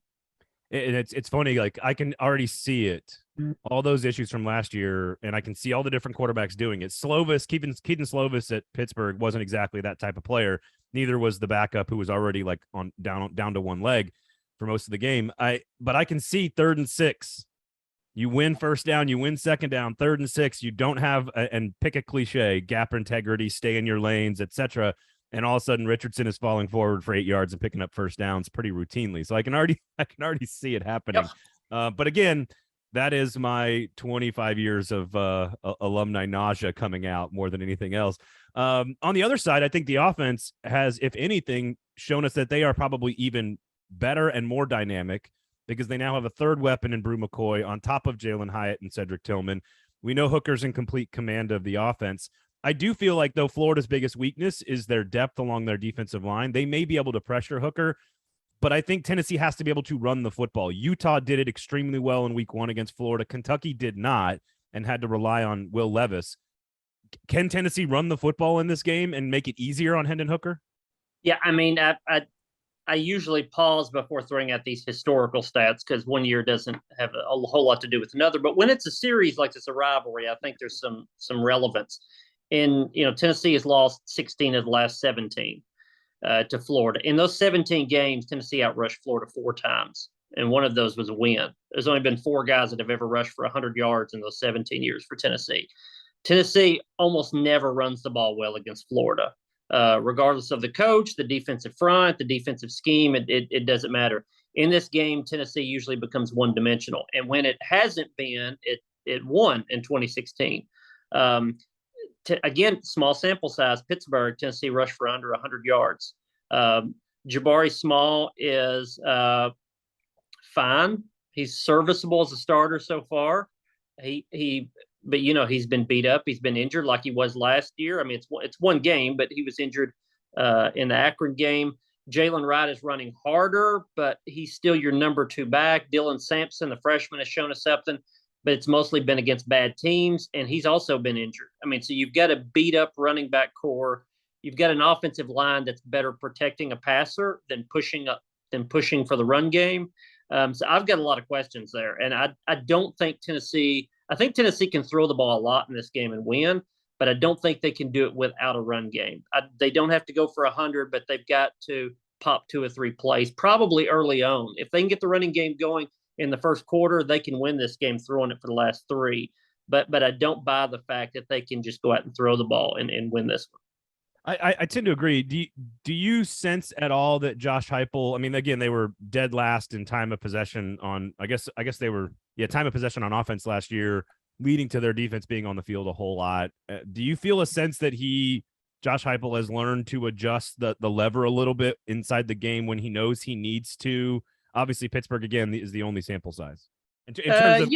And it's funny, I can already see it, all those issues from last year, and I can see all the different quarterbacks doing it. Keaton Slovis at Pittsburgh wasn't exactly that type of player. Neither was the backup, who was already down to one leg for most of the game. But I can see 3rd and 6. You win first down, you win second down, 3rd and 6. You don't have and pick a cliche, gap integrity, stay in your lanes, etc. And all of a sudden, Richardson is falling forward for 8 yards and picking up first downs pretty routinely. So I can already see it happening. Yep. But again, that is my 25 years of alumni nausea coming out more than anything else. On the other side, I think the offense has, if anything, shown us that they are probably even better and more dynamic, because they now have a third weapon in Brew McCoy on top of Jalen Hyatt and Cedric Tillman. We know Hooker's in complete command of the offense. I do feel like, though, Florida's biggest weakness is their depth along their defensive line. They may be able to pressure Hooker, but I think Tennessee has to be able to run the football. Utah did it extremely well in week 1 against Florida. Kentucky did not and had to rely on Will Levis. Can Tennessee run the football in this game and make it easier on Hendon Hooker? Yeah, I mean, I usually pause before throwing out these historical stats because one year doesn't have a whole lot to do with another. But when it's a series like it's a rivalry, I think there's some relevance. And Tennessee has lost 16 of the last 17 to Florida. In those 17 games, Tennessee outrushed Florida 4 times, and one of those was a win. There's only been 4 guys that have ever rushed for 100 yards in those 17 years for Tennessee. Tennessee almost never runs the ball well against Florida. Regardless of the coach, the defensive front, the defensive scheme, it doesn't matter. In this game, Tennessee usually becomes one-dimensional. And when it hasn't been, it won in 2016. Again, small sample size, Pittsburgh, Tennessee rushed for under 100 yards. Jabari Small is fine. He's serviceable as a starter so far. But he's been beat up. He's been injured like he was last year. I mean, it's one game, but he was injured in the Akron game. Jalen Wright is running harder, but he's still your number 2 back. Dylan Sampson, the freshman, has shown us something, but it's mostly been against bad teams, and he's also been injured. I mean, so you've got a beat up running back core. You've got an offensive line that's better protecting a passer than pushing for the run game. So I've got a lot of questions there, and I don't think Tennessee. I think Tennessee can throw the ball a lot in this game and win, but I don't think they can do it without a run game. They don't have to go for 100, but they've got to pop 2 or 3 plays, probably early on. If they can get the running game going in the first quarter, they can win this game throwing it for the last 3. But I don't buy the fact that they can just go out and throw the ball and win this one. I tend to agree. Do you sense at all that Josh Heupel? I mean, again, they were dead last in time of possession on. I guess they were time of possession on offense last year, leading to their defense being on the field a whole lot. Do you feel a sense that Josh Heupel has learned to adjust the lever a little bit inside the game when he knows he needs to? Obviously, Pittsburgh again is the only sample size in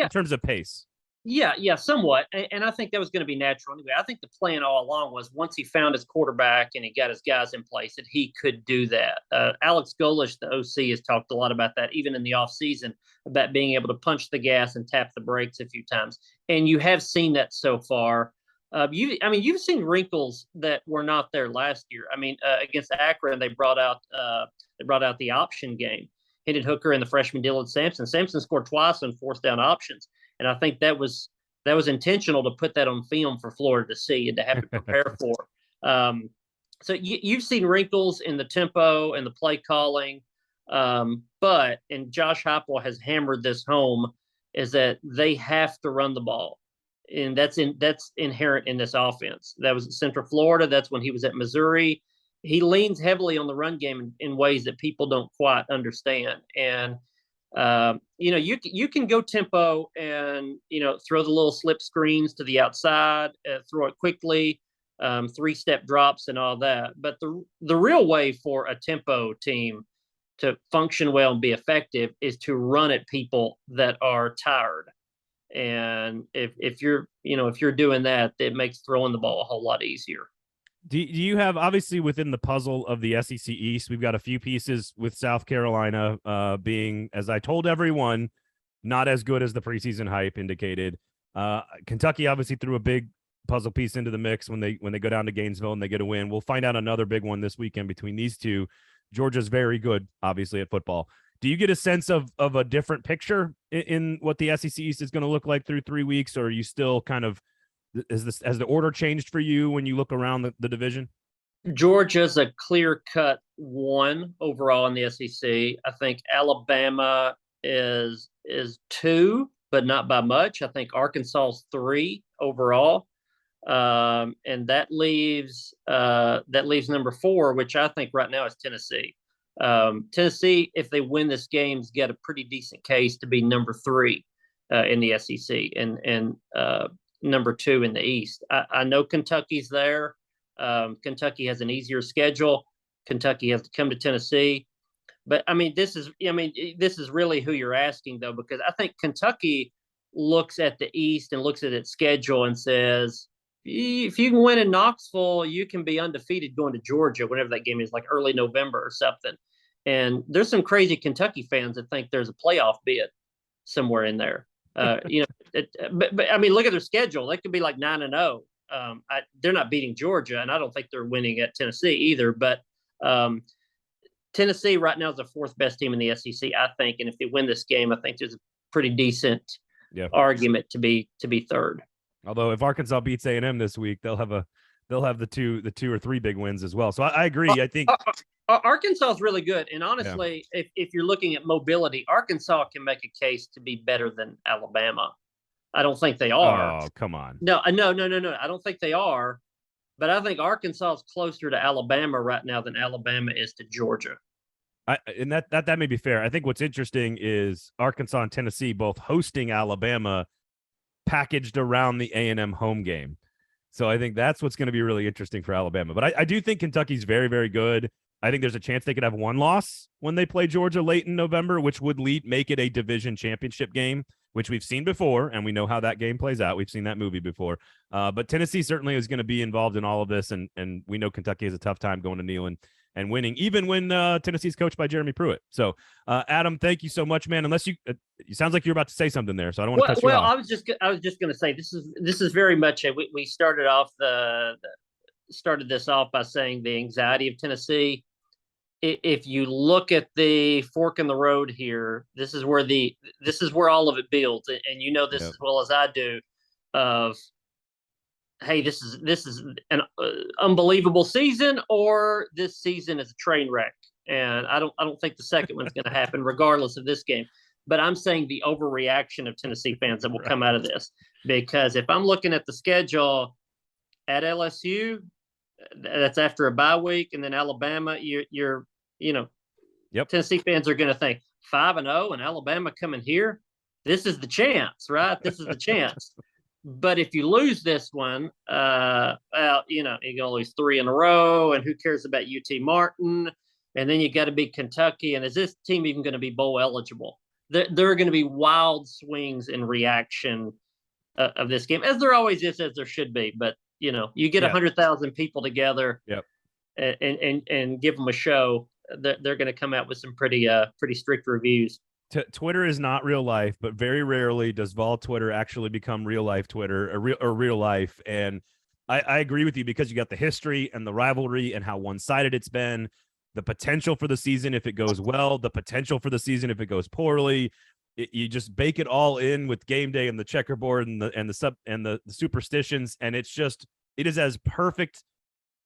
terms of pace. Yeah, somewhat. And I think that was going to be natural anyway. I think the plan all along was once he found his quarterback and he got his guys in place that he could do that. Alex Golish, the OC, has talked a lot about that, even in the offseason, about being able to punch the gas and tap the brakes a few times. And you have seen that so far. You've seen wrinkles that were not there last year. I mean, against Akron, they brought out the option game. Hendon Hooker and the freshman Dylan Sampson. Sampson scored twice on 4th down options. And I think that was intentional to put that on film for Florida to see and to have to prepare for. So you've seen wrinkles in the tempo and the play calling, and Josh Heupel has hammered this home, is that they have to run the ball, and that's inherent in this offense. That was at Central Florida. That's when he was at Missouri. He leans heavily on the run game in ways that people don't quite understand, and you can go tempo and throw the little slip screens to the outside, throw it quickly, 3-step drops and all that. But the real way for a tempo team to function well and be effective is to run at people that are tired. And if you're doing that, it makes throwing the ball a whole lot easier. Do you have, obviously within the puzzle of the SEC East, we've got a few pieces with South Carolina being, as I told everyone, not as good as the preseason hype indicated. Kentucky obviously threw a big puzzle piece into the mix when they go down to Gainesville and they get a win. We'll find out another big one this weekend between these two. Georgia's very good, obviously, at football. Do you get a sense of a different picture in what the SEC East is going to look like through 3 weeks, or are you still kind of, has the order changed for you when you look around the division? Georgia's a clear-cut 1 overall in the SEC. I think Alabama is 2, but not by much. I think Arkansas is 3 overall, and that leaves number 4, which I think right now is Tennessee. Tennessee, if they win this game, has got a pretty decent case to be number 3 in the SEC and number 2 in the East. I know Kentucky's there. Kentucky has an easier schedule. Kentucky has to come to Tennessee. But this is really who you're asking, though, because I think Kentucky looks at the East and looks at its schedule and says, if you can win in Knoxville, you can be undefeated going to Georgia whenever that game is, like early November or something. And there's some crazy Kentucky fans that think there's a playoff bid somewhere in there. But look at their schedule. They could be like 9-0. They're not beating Georgia, and I don't think they're winning at Tennessee either. But Tennessee right now is the 4th best team in the SEC, I think. And if they win this game, I think there's a pretty decent argument to be 3rd. Although if Arkansas beats A&M this week, they'll have the 2 or 3 big wins as well. So I agree. I think Arkansas is really good. And honestly, if you're looking at mobility, Arkansas can make a case to be better than Alabama. I don't think they are. Oh, come on. No. I don't think they are. But I think Arkansas is closer to Alabama right now than Alabama is to Georgia. And that may be fair. I think what's interesting is Arkansas and Tennessee both hosting Alabama packaged around the A&M home game. So I think that's what's going to be really interesting for Alabama. But I do think Kentucky's very, very good. I think there's a chance they could have one loss when they play Georgia late in November, which would make it a division championship game, which we've seen before, and we know how that game plays out. We've seen that movie before. But Tennessee certainly is going to be involved in all of this, and we know Kentucky has a tough time going to Neyland and winning, even when Tennessee's coached by Jeremy Pruitt. So, Adam, thank you so much, man. Unless you sounds like you're about to say something there, so I don't want to cut you off. I was just going to say this is very much we started off started this off by saying the anxiety of Tennessee. If you look at the fork in the road here, this is where all of it builds, and you know this as well as I do. Of hey, this is an unbelievable season, or this season is a train wreck, and I don't think the second one's going to happen, regardless of this game. But I'm saying the overreaction of Tennessee fans that will come out of this, because if I'm looking at the schedule at LSU, that's after a bye week, and then Alabama, you're Tennessee fans are going to think 5-0 and Alabama coming here. This is the chance, right? This is the chance. But if you lose this one, you're going to lose 3 in a row, and who cares about UT Martin? And then you got to beat Kentucky. And is this team even going to be bowl eligible? There are going to be wild swings in reaction of this game, as there always is, as there should be. But you get 100,000 people together, and give them a show. They're going to come out with some pretty strict reviews. Twitter is not real life, but very rarely does Vol Twitter actually become real life Twitter or real life. And I agree with you, because you got the history and the rivalry and how one-sided it's been, the potential for the season if it goes well, the potential for the season if it goes poorly. You just bake it all in with game day and the checkerboard and the superstitions, and it is as perfect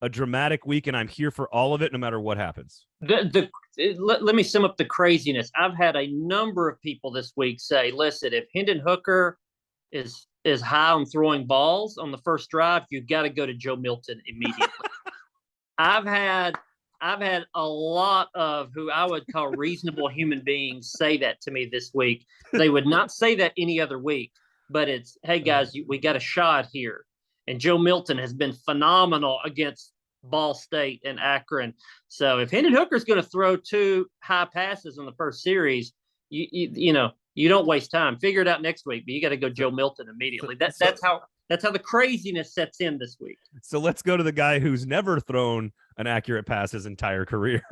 a dramatic week, and I'm here for all of it, no matter what happens. Let me sum up the craziness. I've had a number of people this week say, listen, if Hendon Hooker is high on throwing balls on the first drive, you've got to go to Joe Milton immediately. I've had a lot of who I would call reasonable human beings say that to me this week. They would not say that any other week, but it's, hey guys, we got a shot here. And Joe Milton has been phenomenal against Ball State and Akron. So if Hendon Hooker's going to throw 2 high passes in the first series, you don't waste time. Figure it out next week, but you got to go Joe Milton immediately. That's how the craziness sets in this week. So let's go to the guy who's never thrown an accurate pass his entire career.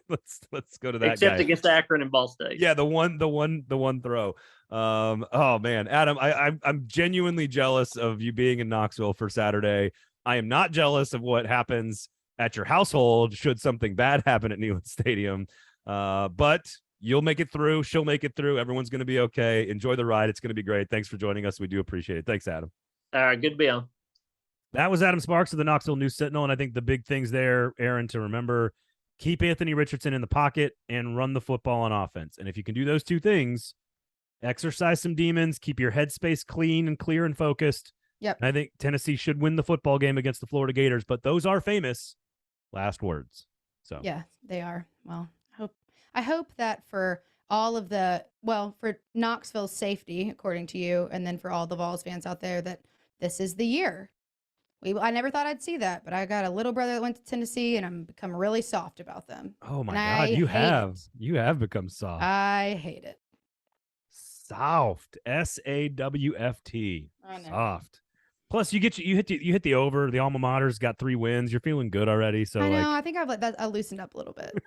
let's go to that Except guy. Against Akron and Ball State. Yeah, the one throw. Oh man, Adam, I'm genuinely jealous of you being in Knoxville for Saturday. I am not jealous of what happens at your household should something bad happen at Neyland Stadium. But you'll make it through. She'll make it through. Everyone's going to be okay. Enjoy the ride. It's going to be great. Thanks for joining us. We do appreciate it. Thanks, Adam. All right, good to be on. That was Adam Sparks of the Knoxville News Sentinel, and I think the big things there, Erin, to remember: keep Anthony Richardson in the pocket and run the football on offense. And if you can do those 2 things, exercise some demons, keep your headspace clean and clear and focused. Yep. And I think Tennessee should win the football game against the Florida Gators, but those are famous last words. So yeah, they are. Well, I hope that for all of for Knoxville's safety, according to you, and then for all the Vols fans out there, that this is the year. I never thought I'd see that, but I got a little brother that went to Tennessee, and I'm become really soft about them. Oh my God, you have become soft. I hate it. Soft, SAWFT, I know. soft. Plus, you hit the over. The alma mater's got 3 wins. You're feeling good already. So I know. I think I loosened up a little bit.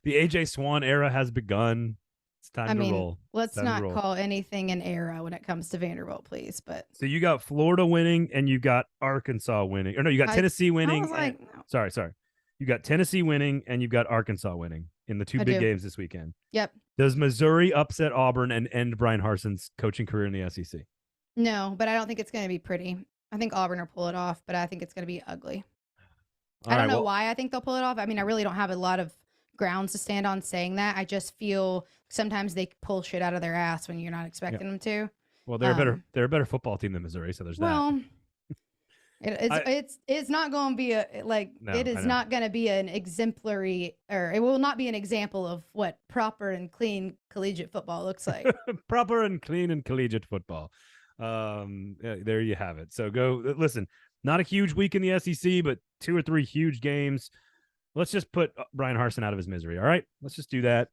the AJ Swan era has begun. It's time to roll. Let's not call anything an era when it comes to Vanderbilt, please. But so you got Florida winning, and you got Arkansas winning, or no, you got Tennessee winning. No. Sorry. You got Tennessee winning, and you got Arkansas winning in the 2 big games this weekend. Yep. Does Missouri upset Auburn and end Brian Harson's coaching career in the SEC? No, but I don't think it's going to be pretty. I think Auburn will pull it off, but I think it's going to be ugly. I don't know why I think they'll pull it off. I mean, I really don't have a lot of grounds to stand on saying that. I just feel sometimes they pull shit out of their ass when you're not expecting them to. Well, they're a better football team than Missouri, so there's that. It's not going to be not going to be an exemplary, or it will not be an example of what proper and clean collegiate football looks like. Proper and clean and collegiate football. There you have it. So go listen. Not a huge week in the SEC, but 2 or 3 huge games. let's just put Brian Harsin out of his misery. All right, let's just do that.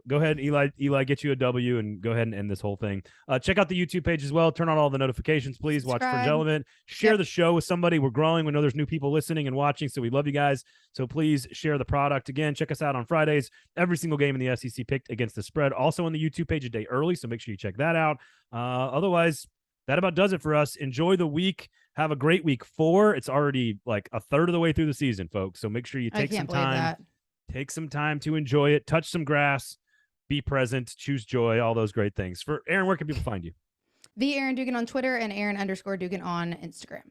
Go ahead, Eli. Eli, get you a W and go ahead and end this whole thing. Check out the YouTube page as well. Turn on all the notifications, please. Watch Fringe Element. Share the show with somebody. We're growing. We know there's new people listening and watching, so we love you guys. So please share the product. Again, check us out on Fridays. Every single game in the SEC picked against the spread. Also on the YouTube page a day early, so make sure you check that out. Otherwise, that about does it for us. Enjoy the week. Have a great week 4. It's already like a third of the way through the season, folks. So make sure you take some time. Take some time to enjoy it. Touch some grass. Be present. Choose joy. All those great things. For Erin, where can people find you? The Erin Dugan on Twitter and Erin_Dugan on Instagram.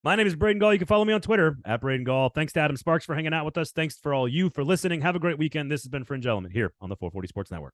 My name is Braden Gall. You can follow me on Twitter at Braden Gall. Thanks to Adam Sparks for hanging out with us. Thanks for all you for listening. Have a great weekend. This has been Fringe Element here on the 440 Sports Network.